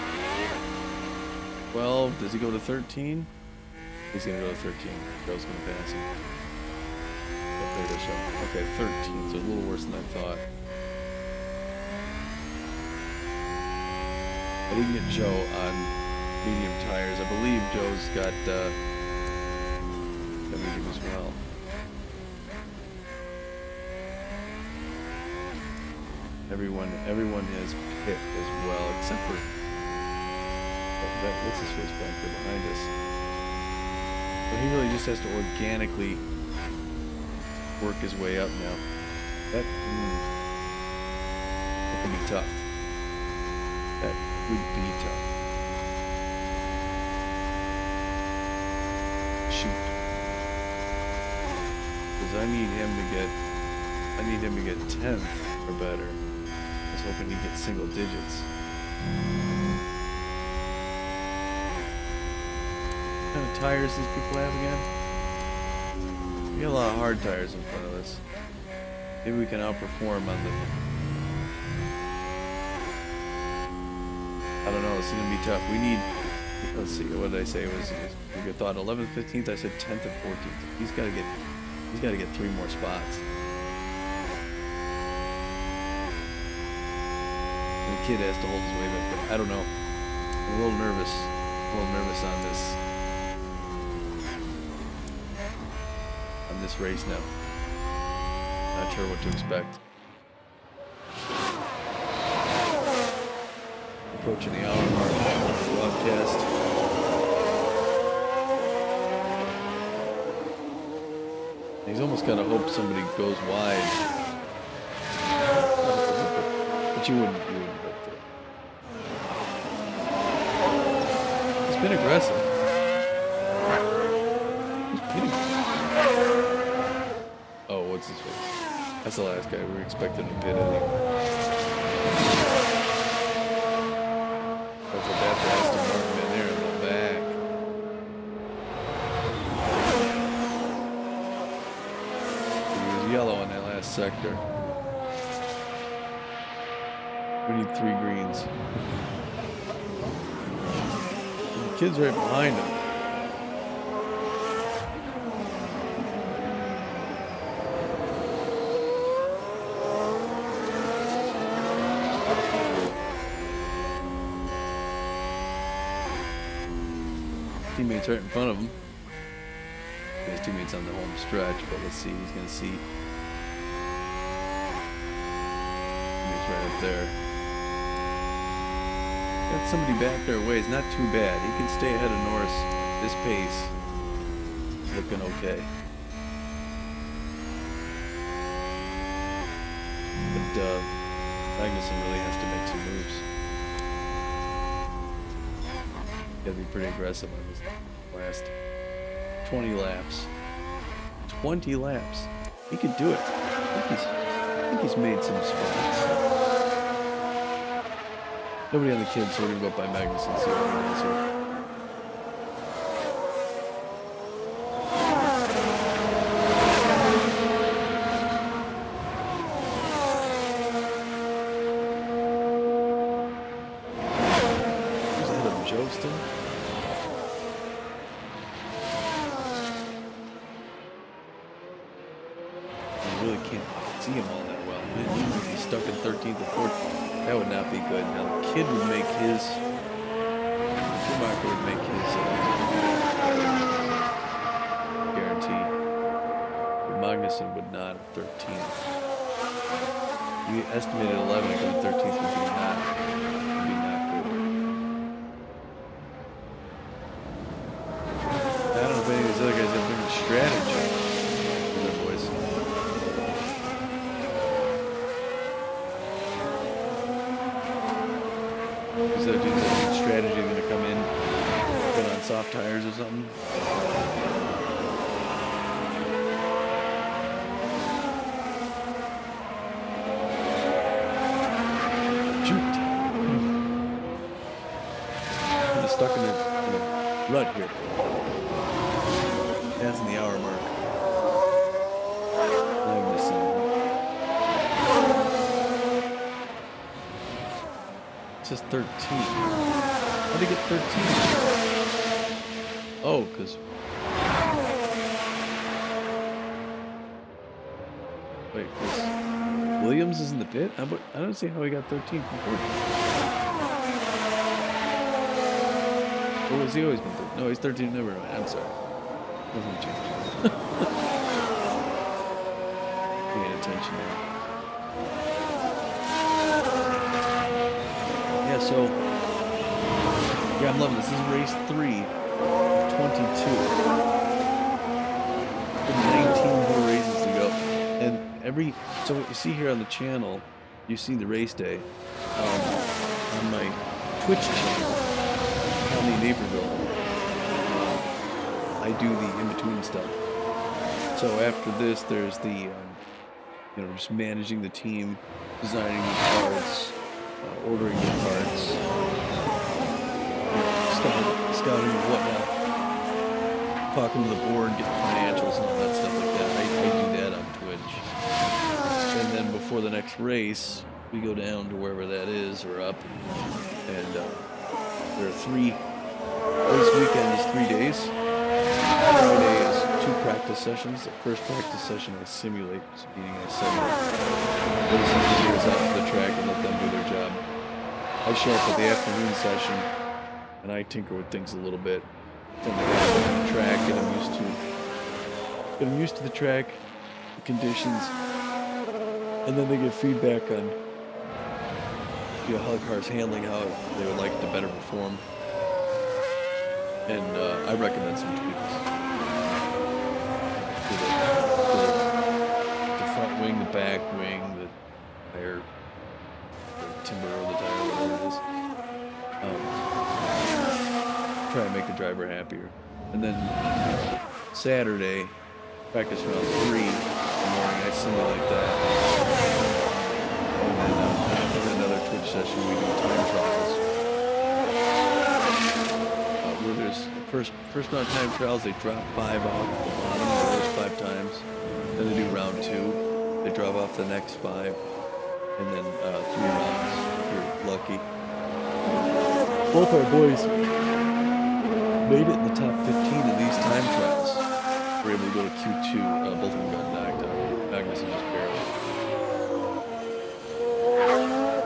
12. Does he go to 13? He's gonna go to 13. Joe's gonna pass him. Okay, 13. So a little worse than I thought. I didn't get Joe on medium tires. I believe Joe's got medium as well. Everyone has pit as well, except for what's his face back there behind us. But he really just has to organically work his way up now. That can be tough. That would be tough. Shoot. Because I need him to get 10th or better. I was hoping he'd get single digits. What kind of tires these people have again? We got a lot of hard tires in front of us. Maybe we can outperform on the... I don't know, this is gonna be tough. We need, let's see, what did I say? We thought 11th, 15th, I said 10th and 14th. He's gotta get 3 more spots. And the kid has to hold his way back there. I don't know. I'm a little nervous on this race now. Not sure what to expect. Approaching the hour mark of the broadcast. He's almost got to hope somebody goes wide. But you wouldn't hope that. He's been aggressive. He's pitting. Oh, what's his face? That's the last guy. We were expecting to pit anyway. That's what that Aston Martin in there in the back. He was yellow in that last sector. We need 3 greens. The kid's right behind him. Teammates right in front of him. His teammates on the home stretch, but let's see. He's going to see. Teammates right up there. Got somebody back there away. It's not too bad. He can stay ahead of Norris. This pace is looking okay. But Magnussen really has to make some moves. Gotta be pretty aggressive on this last 20 laps. 20 laps. He could do it. I think he's made some spots. Nobody on the kids, so we're gonna go up by Magnussen and see what he does here. See him all that well. He's stuck in 13th or 14th. That would not be good. Now the kid would make his. Schumaker would make his guarantee. But Magnussen Magnussen, but not 13th. We estimated 11, and going 13th would be not good. I don't know if any of these other guys have different strategy for their boys. Is that dude's strategy going to come in, put on soft tires or something? Shoot! I'm stuck in a rut here. Passing the hour mark. Magnussen. It says 13. How'd he get 13? Oh, because... Wait, because Williams is in the pit? I don't see how he got 13 from 14. Or has he always been 13? No, he's 13. Never mind. I'm sorry. Nothing changed. Paying attention now. Yeah, so... Yeah, I'm loving this. This is race 3 of 22. 19 more races to go. And so what you see here on the channel, you see the race day. On my Twitch channel, County Naperville, I do the in-between stuff. So after this, there's the, just managing the team, designing the parts, ordering the parts, scouting and whatnot, talking to the board, getting financials and all that stuff like that. I do that on Twitch. And then before the next race, we go down to wherever that is or up, and there are race weekend is 3 days. Friday is 2 practice sessions. The first practice session I simulate, meaning I send the engineers out to the track and let them do their job. I show up at the afternoon session and I tinker with things a little bit. Send the guys out on the track, get them used to the track, the conditions, and then they get feedback on how the car's handling, how they would like to better perform. And I recommend some tweaks the front wing, the back wing, the tire, the timber or the tire, whatever it is. Try and make the driver happier. And then Saturday, practice round 3 in the morning, I simulate that. And then after another Twitch session, we do time trials. Where there's first round time trials, they drop 5 off the bottom the first 5 times. Then they do round 2, they drop off the next 5, and then 3 rounds if you're lucky. Both our boys made it in the top 15 in these time trials. We're able to go to Q2. Both of them got knocked out. Magnussen just barely.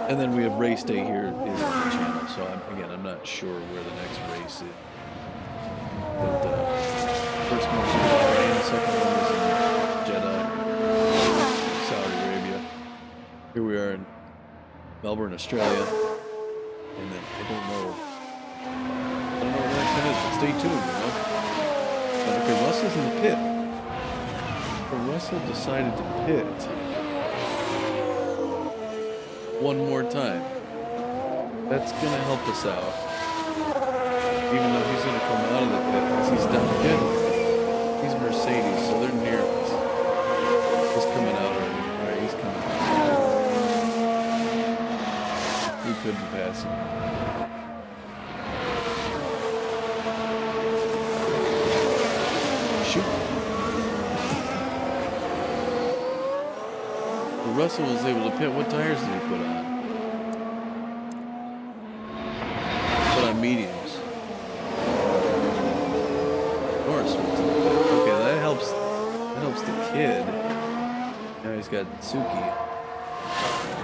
And then we have race day here is on the channel. So I'm not sure where the next race is. But first one was in Bahrain, second one was in Jeddah, Saudi Arabia. Here we are in Melbourne, Australia. And then I don't know where the next one is, but stay tuned, But okay, Russell's in the pit. But Russell decided to pit one more time. That's gonna help us out. Even though he's gonna come out of the pit because he's done pit. He's Mercedes, so they're near us. He's coming out already. Alright, he's coming out. We couldn't pass him. Russell was able to pit. What tires did he put on? Put on mediums. Of course. Okay, that helps. That helps the kid. Now he's got Suki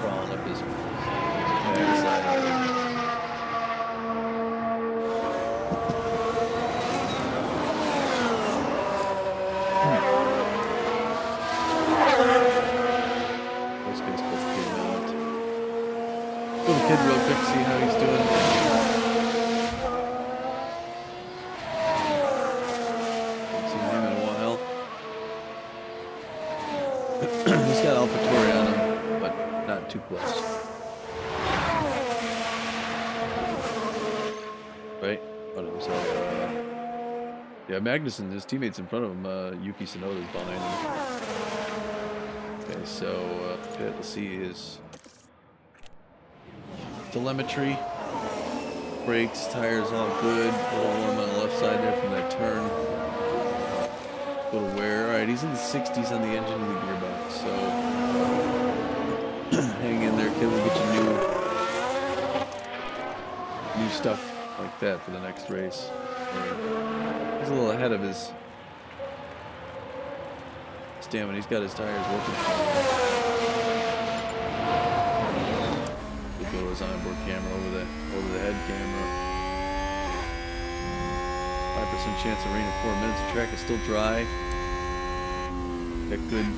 crawling up his backside. right? Oh no, sorry. Yeah, Magnussen, his teammates in front of him. Yuki Tsunoda's behind him. Okay, so let's see his telemetry. Brakes, tires, all good. A little warm on the left side there from that turn. A little wear. All right, he's in the 60s on the engine and the gearbox. So hang in there, kid. We'll get you new stuff like that for the next race. He's a little ahead of his stamina. He's got his tires working. We'll go to his onboard camera over the head camera. 5% chance of rain in 4 minutes. The track is still dry. Got good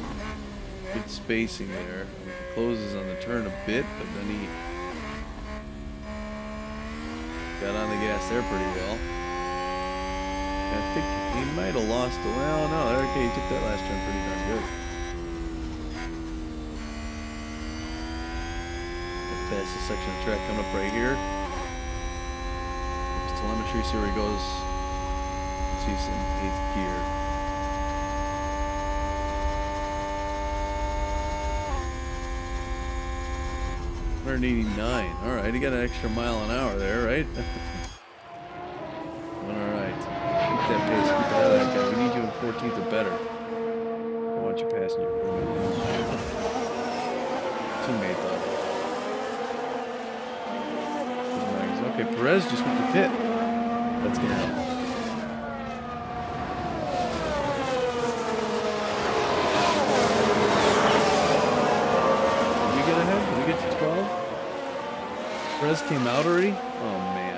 spacing there. He closes on the turn a bit, but then he got on the gas there pretty well. I think he might have lost the, well, no, okay, he took that last turn pretty darn good. Fastest section of the track coming up right here. His telemetry, see where he goes. He's in 8th gear. $189. All right, he got an extra mile an hour there, right? That pace, keep ahead of that guy. We need you in 14th or better. I want you passing your teammate though. Okay, Perez just went to pit. That's gonna help. Did we get ahead? Did we get to 12? Perez came out already? Oh man.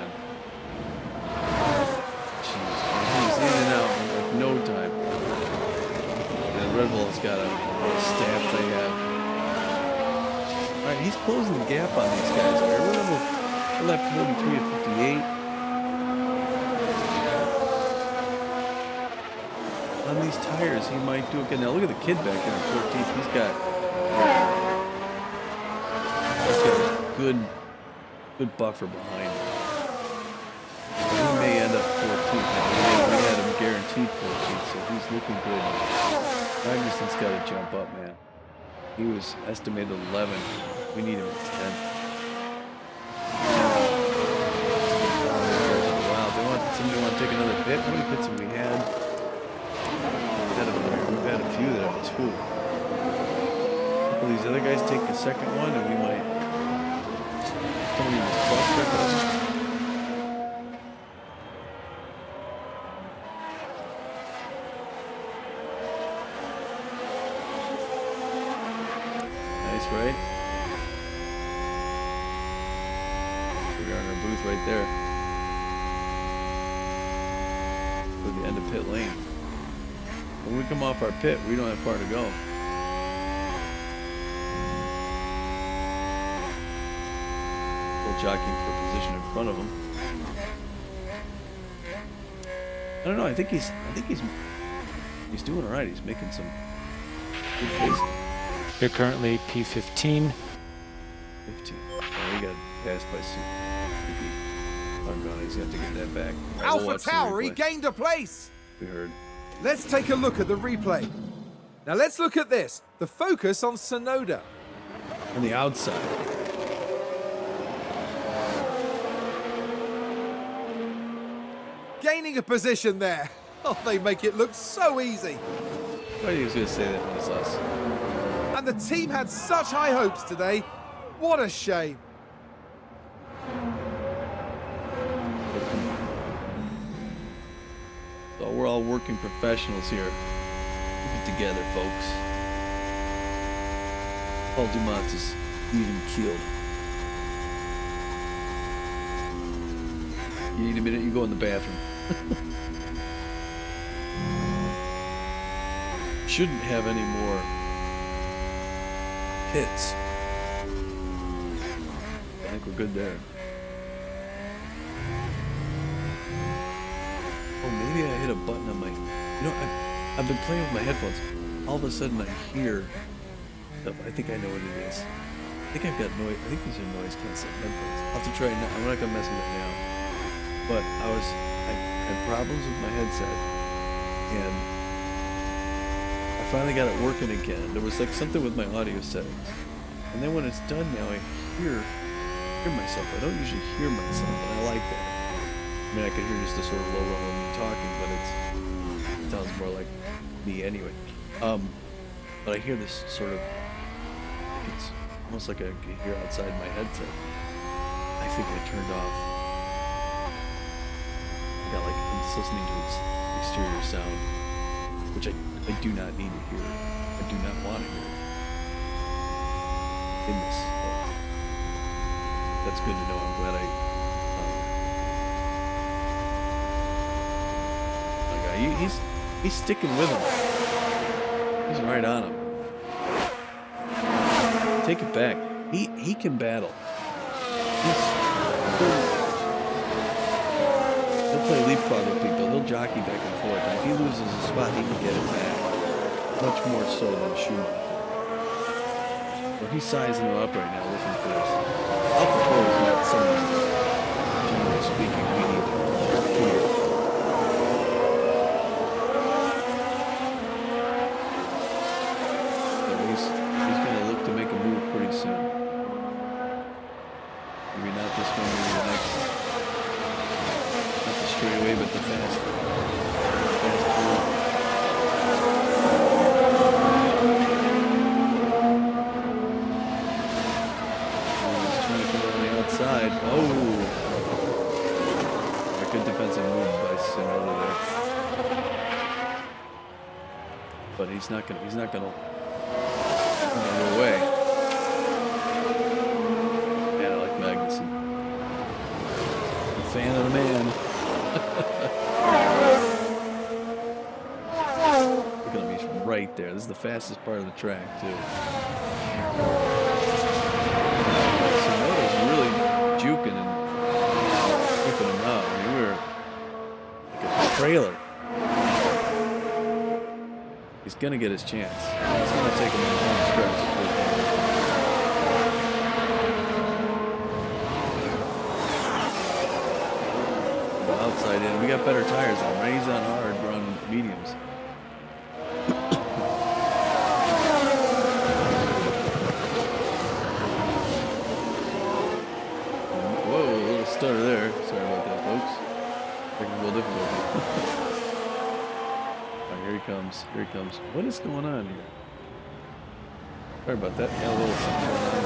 No time. And Red Bull's got a staff they have. Alright, he's closing the gap on these guys here. We're left 43 at 58. On these tires, he might do it again. Now look at the kid back there in 14th. He's got a good buffer behind him. He may end up 14th. We had him guaranteed 14th, so he's looking good. Magnussen's got to jump up, man. He was estimated 11. We need him at 10th. Wow, somebody want to take another pit? How many pits have we had? We've had a few that have 2. A couple of these other guys take a second one, and we might. Somebody was cluster. Right? We are in our booth right there. To the end of pit lane. When we come off our pit, we don't have far to go. Still jockeying for position in front of him. I don't know. I think he's doing all right. He's making some good pace. You're currently P15. 15. Oh, he got passed by Super. I'm gone. He's got to get that back. Right, Alpha Tauri gained a place. We heard. Let's take a look at the replay. Now let's look at this. The focus on Tsunoda. On the outside. Gaining a position there. Oh, they make it look so easy. Why he was going to say that when it's us? And the team had such high hopes today. What a shame. So we're all working professionals here. Keep it together, folks. Paul Dumont is even keeled. You need a minute, you go in the bathroom. Shouldn't have any more hits. I think we're good there. Oh, maybe I hit a button on my... You know, I've been playing with my headphones. All of a sudden I hear stuff. I think I know what it is. I think I've got noise. I think these are noise canceling headphones. I'll have to try it now. I'm not going to mess with it now. but I had problems with my headset, and I finally got it working again. There was like something with my audio settings, and then when it's done now, I hear myself. I don't usually hear myself, and I like that. I mean, I can hear just a sort of low rumble of me talking, but it sounds more like me anyway. But I hear this sort of, it's almost like I can hear outside my headset. I think I turned off. I got like, I'm just listening to exterior sound, which I do not need to hear. I do not want to hear in this. That's good to know. I'm glad he's sticking with him. He's right on him. Take it back. He can battle. He'll play leapfrog with people. He'll jockey back and forth. And if he loses a spot, he can get it back. Much more so than Schumaker. Well, he's sizing him up right now, looking for this. Alpha Toro is not someone, generally speaking, we need to fear. So he's going to look to make a move pretty soon. Maybe not this one, maybe the next. Not the straightaway, but the fast move. Outside. Oh, a good defensive move by Tsunoda there. But he's not gonna go away. Man, I like Magnussen. I'm a fan of the man. Look at him, he's right there. This is the fastest part of the track too. Juking and keeping him out. I mean, we were like a trailer. He's gonna get his chance. It's gonna take him a long stretch. Outside in, we got better tires on. Right? He's on hard, we're on mediums. Stutter there. Sorry about that, folks. Technical difficulty. Alright, here he comes. Here he comes. What is going on here? Sorry about that. Got a little something going on.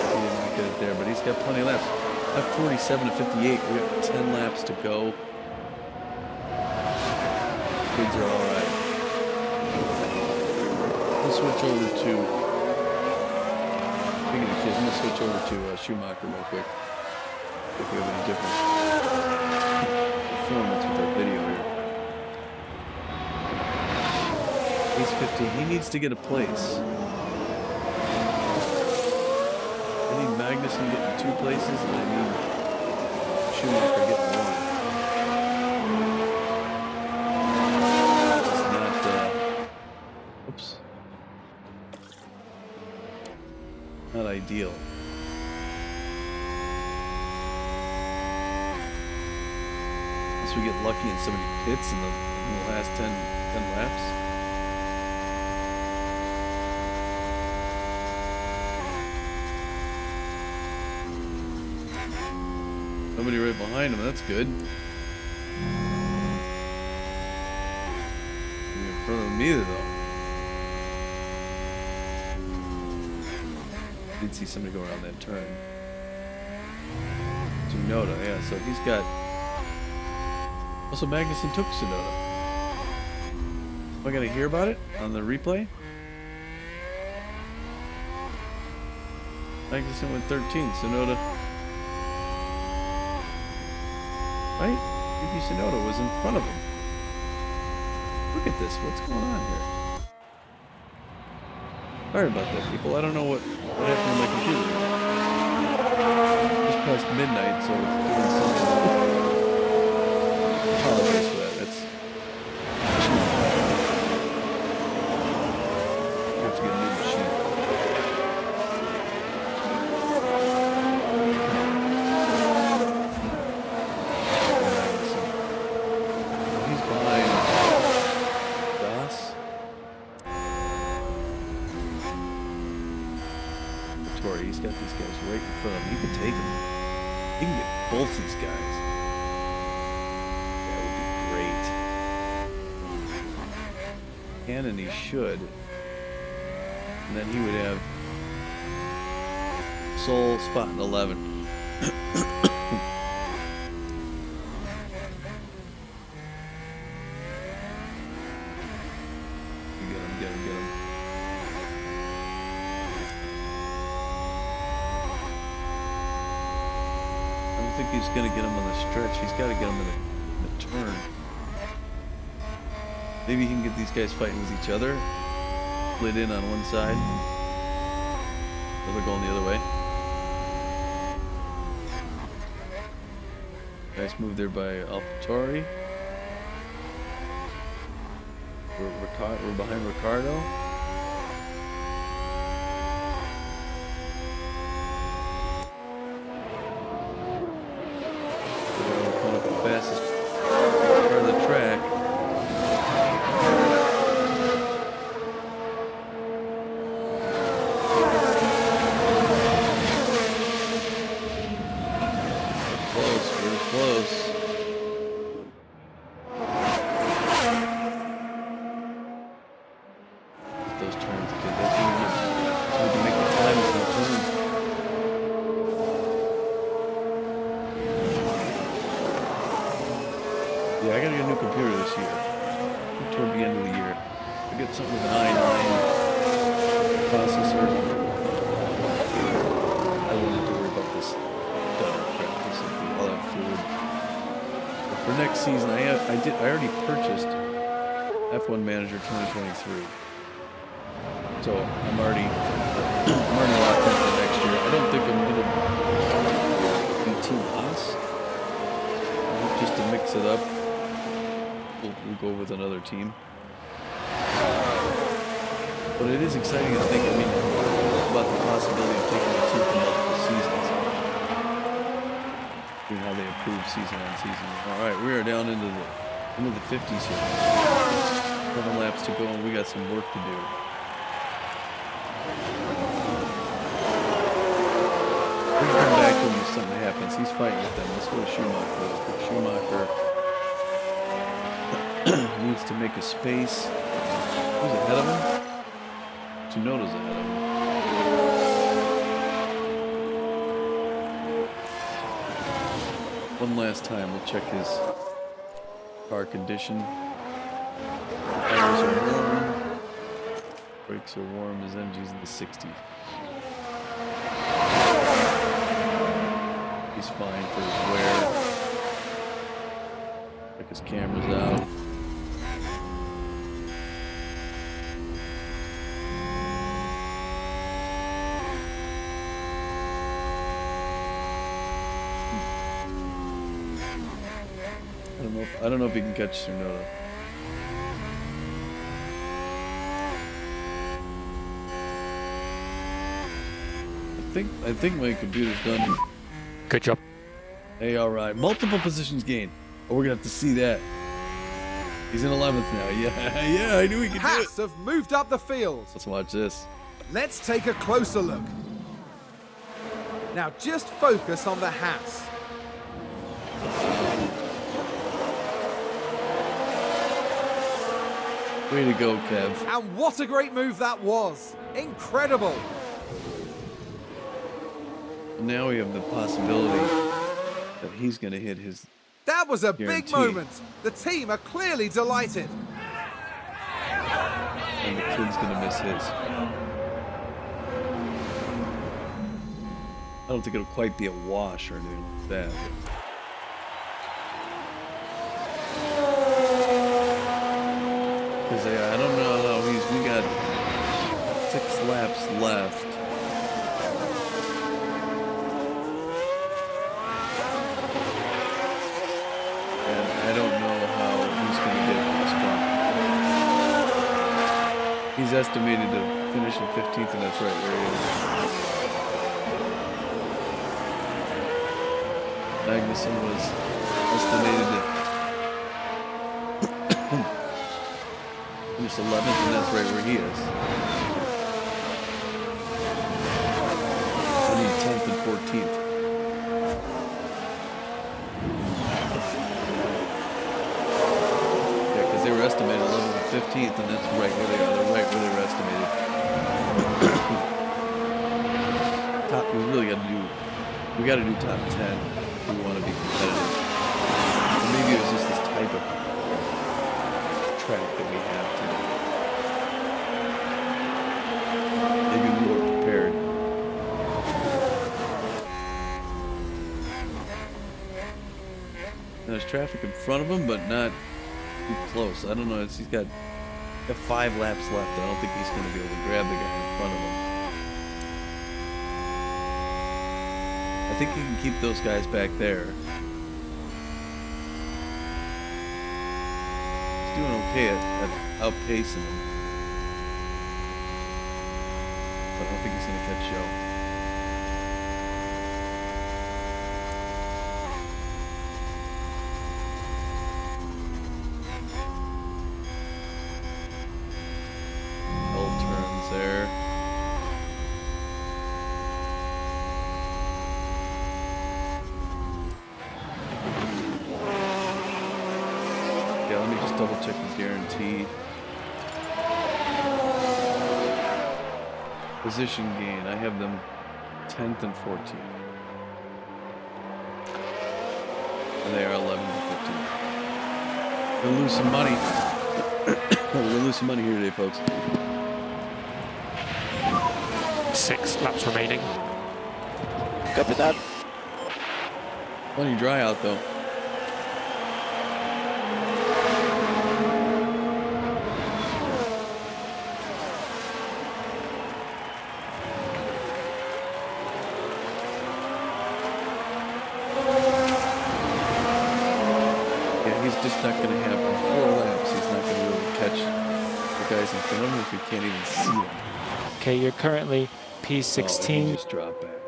He didn't get it there, but he's got plenty of laps. At 47 to 58, we got 10 laps to go. Kids are alright. We'll switch over to. Speaking of kids, I'm going to switch over to Schumaker real quick. If we have any different performance with our video here. He's 15. He needs to get a place. I need Magnussen getting 2 places, and I need Schumaker getting 1. It's not, oops. Not ideal. Unless we get lucky and somebody pits in the last 10 laps. Nobody right behind him, that's good. In front of him either, though. Did see somebody go around that turn. Tsunoda, yeah, so he's got. Also, Magnussen took Tsunoda. Am I gonna hear about it on the replay? Magnussen went 13, Tsunoda. Right? Yuki Tsunoda was in front of him. Look at this, what's going on here? Sorry about that, people. I don't know what happened to my computer. Just past midnight, so it's doing something. I apologize for that. That's. I have to get a new machine. front of him. He can take him. He can get both these guys. That would be great. Can and he should. And then he would have sole spot in 11. Get him. I don't think he's going to get him on the stretch. He's got to get him in the turn. Maybe he can get these guys fighting with each other. Split in on one side. So they're going the other way. Nice move there by AlphaTauri. We're behind Ricardo. We're going up the fastest part of the track. We're close. Those turns, kid. That's what we can make the time is no turns. Yeah, I gotta get a new computer this year. Toward the end of the year. I get something with an i9 processor. I won't have to worry about this stutter crap. This will be all that fluid. But for next season, I already purchased F1 Manager 2023. So I'm already locked in for next year. I don't think I'm gonna be Team Haas. Just to mix it up, we'll go with another team. But it is exciting to think. I mean, about the possibility of taking a team for multiple seasons. Seeing how they improve season on season. All right, we are down into the 50s here. 7 laps to go, and we got some work to do. We can come back to him if something happens. He's fighting with them. Let's go to Schumaker. Schumaker needs to make a space. Who's ahead of him? Tsunoda's ahead of him. One last time, we'll check his car condition. Tires are warm. Brakes are warm. His engine's in the 60s. He's fine for his wear. Check his cameras out. I don't know if he can catch Tsunoda. I think my computer's done. Good job. Hey, all right. Multiple positions gained. Oh, we're gonna have to see that. He's in 11th now. Yeah, I knew he could do it. Haas have moved up the field. Let's watch this. Let's take a closer look. Now just focus on the Haas. Way to go, Kev. And what a great move that was. Incredible. Now we have the possibility that he's going to hit his That was a guarantee. big moment. The team are clearly delighted. And the kid's going to miss his. I don't think it'll quite be a wash or anything like that. Because I don't know how we got 6 laps left. And I don't know how he's going to get this spot. He's estimated to finish in 15th, and that's right where he is. Magnussen was estimated to finish 11th, and that's right where he is. I need 10th and 15th. Yeah, because they were estimated 11th and 15th, and that's right where they are. They're right where they were estimated. Top, we really got to do. We got to do top 10 if we want to be competitive. Or maybe it was just this type of track that we have today. Maybe we were prepared. And there's traffic in front of him, but not too close. I don't know. He's got 5 laps left. I don't think he's going to be able to grab the guy in front of him. I think he can keep those guys back there. He's doing okay at outpacing them. But I don't think he's going to catch Joe. Old turns there. Yeah, let me just double check the guarantee. Position gain, I have them 10th and 14th. And they are 11th and 15th. We'll lose some money. We'll lose some money here today, folks. 6 laps remaining. Copy that. Plenty dry out though. Just not going to have 4 laps. He's not going to be able to catch the guys in front of him if he can't even see them. Okay, you're currently P16. Oh, he just dropped back.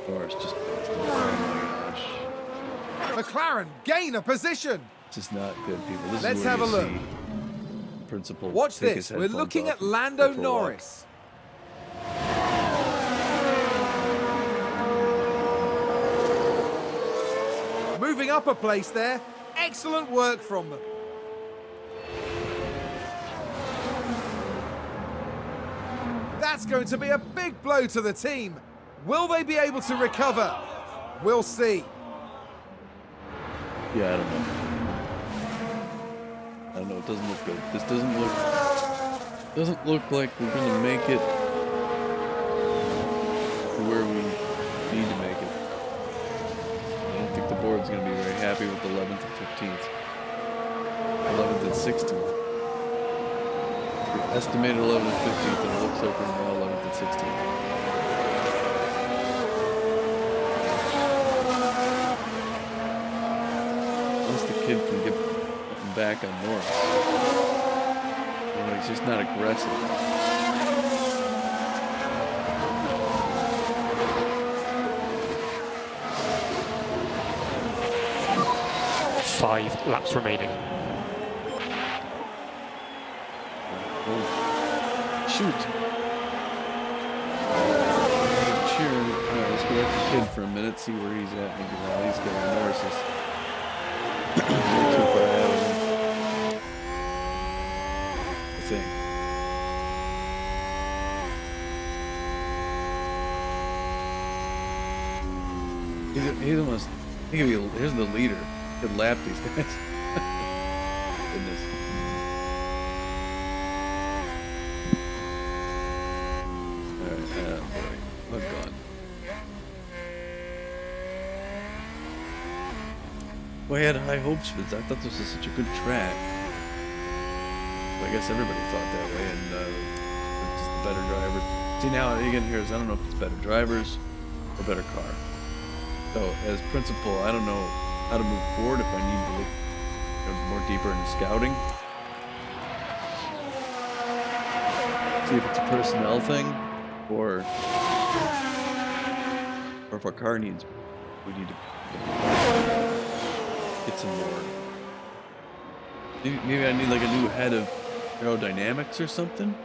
Or it's just passed him. Oh my gosh. McLaren gain a position. This is not good, people. This Let's is where have a you look. see Principal Watch take this. his We're headphones looking off at and Lando go for a walk. Norris. Moving up a place there. Excellent work from them. That's going to be a big blow to the team. Will they be able to recover? We'll see. Yeah, I don't know. I don't know. It doesn't look good. This doesn't look like we're gonna make it to where we need to make it. I don't think the board's gonna be very happy with 11th and 15th, 11th and 16th. We estimated 11th and 15th, and it looks like we're now 11th and 16th. Unless the kid can get back on Norris. You know, he's just not aggressive. Five laps remaining. Oh. Shoot. Cheering. Alright, let's go back to the kid for a minute, see where he's at. Maybe now he's got Norris is too far ahead of him. I think. He's almost. Here's the leader. Could lap these guys. Goodness. Alright, boy. What gun? Well, I had high hopes for this. I thought this was such a good track. Well, I guess everybody thought that way, and it's just the better driver. See, now again, here's I don't know if it's better drivers or better car. So, as principal, I don't know how to move forward if I need to look more deeper into scouting. See if it's a personnel thing, or if our car needs, we need to get some more. Maybe I need like a new head of aerodynamics or something.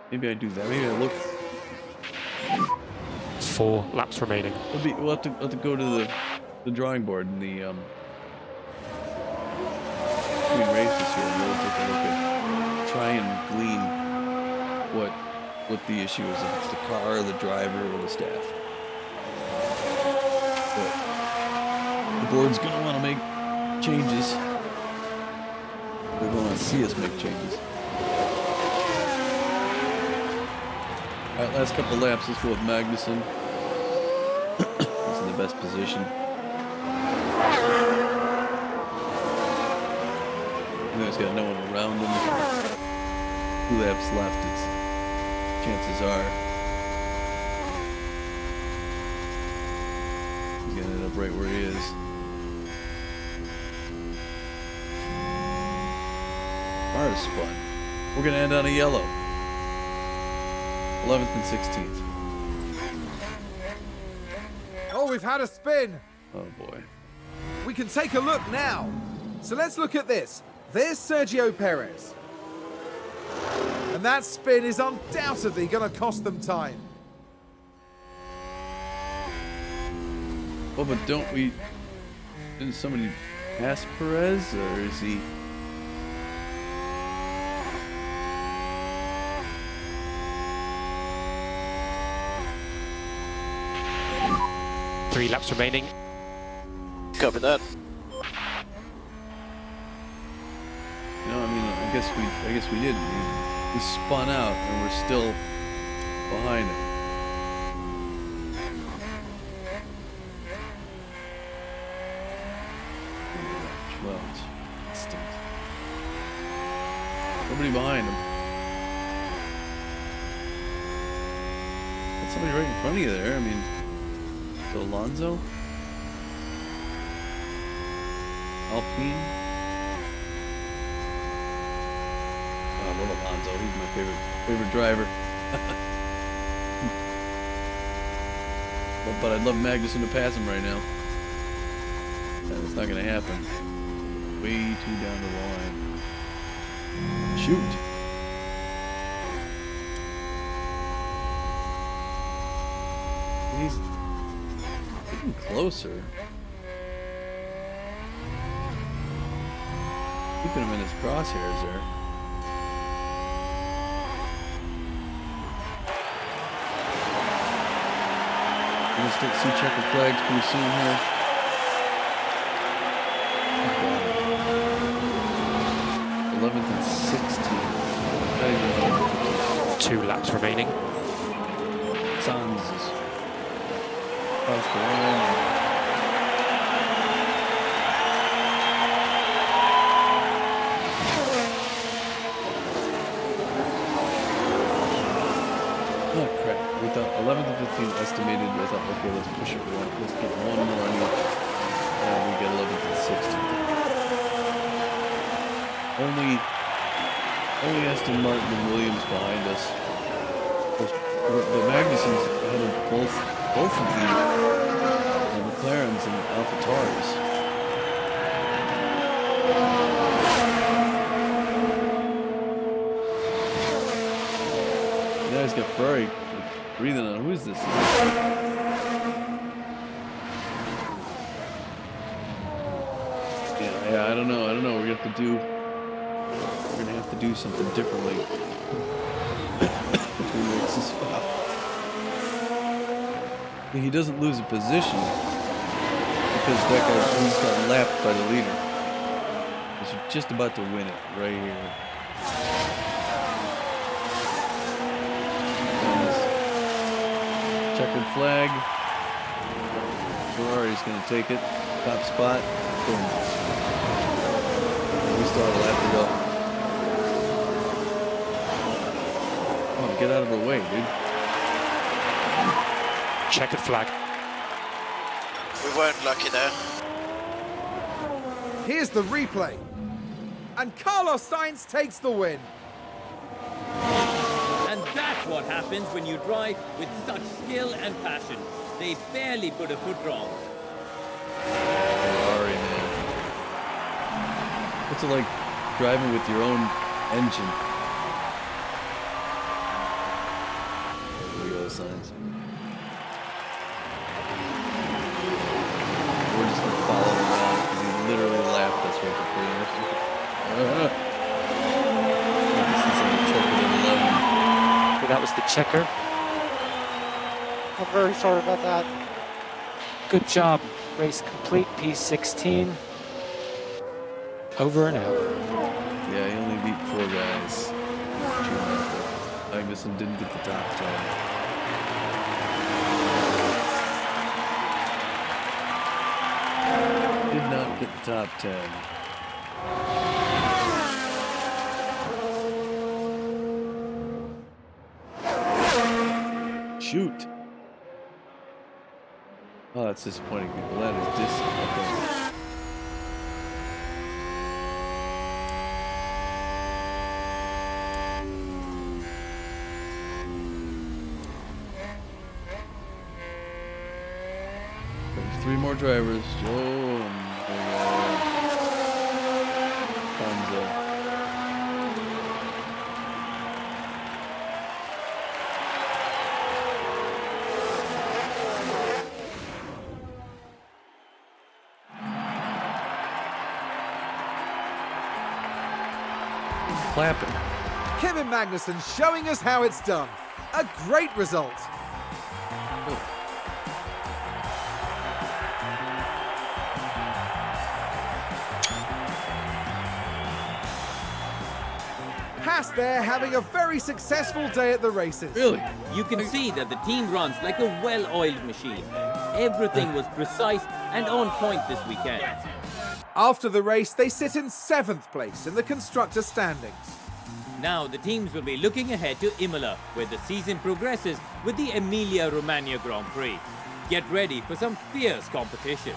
Maybe I do that. Maybe I look. 4 laps remaining. We'll have to go to the drawing board in the between races here. We'll take a look at, try and glean what the issue is, if it's the car, the driver, or the staff. But the board's gonna want to make changes. They're gonna want to see us make changes. All right, last couple laps. Let's go with Magnussen. He's in the best position. He's got no one around him. 2 laps left. Chances are he's gonna end up right where he is. Car is spun. We're gonna end on a yellow. 11th and 16th. Oh, we've had a spin. Oh boy. We can take a look now. So let's look at this. There's Sergio Perez. And that spin is undoubtedly going to cost them time. Oh, but didn't somebody pass Perez, or is he? 3 laps remaining. Copy that. No, I mean, I guess we didn't. We spun out, and we're still behind him. Well, it stinks. Nobody behind him. Got somebody right in front of you there. I mean, so Alonso, Alpine. I love Alonso. He's my favorite driver. But I'd love Magnussen to pass him right now. That's not going to happen. Way too down the line. Shoot. He's getting closer. Keeping him in his crosshairs there. We're going to see checkered flags pretty soon here. 11th and 16th. 2 laps remaining. Sanz is across the line. Oh crap. We thought 11th and 15th estimated. I thought, okay, let's push it. Let's get one more on each. And we get 11th and 16th. Only Aston Martin and Williams behind us. The Magnussens had both of the McLarens and AlphaTauris. Now he's got Ferrari breathing on. Who is this? Yeah, I don't know. We're gonna have to do something differently. Between races. He doesn't lose a position because that guy he's got lapped by the leader. He's just about to win it right here. Checkered flag. Ferrari's going to take it. Top spot. Boom. We still have a lap to go. Oh, get out of our way, dude. Checkered flag. We weren't lucky there. Here's the replay. And Carlos Sainz takes the win. And that's what happens when you drive with such skill and passion. They barely put a foot wrong. Ferrari, man. What's it like driving with your own engine? There we go, Sainz. literally lapped us right before you. This is an interpreted 11. Okay, that was the checker. I'm very sorry about that. Good job. Race complete, P16. Over and out. Yeah, he only beat 4 guys. Magnussen didn't get the top 10. Did not get the top 10. Shoot. Oh, that's disappointing, people. That is disappointing. There's 3 more drivers. Joe and Fonzo. Clapping. Kevin Magnussen showing us how it's done. A great result. Haas there having a very successful day at the races. Really? You can see that the team runs like a well-oiled machine. Everything was precise and on point this weekend. After the race, they sit in 7th place in the constructor standings. Now the teams will be looking ahead to Imola, where the season progresses with the Emilia-Romagna Grand Prix. Get ready for some fierce competition.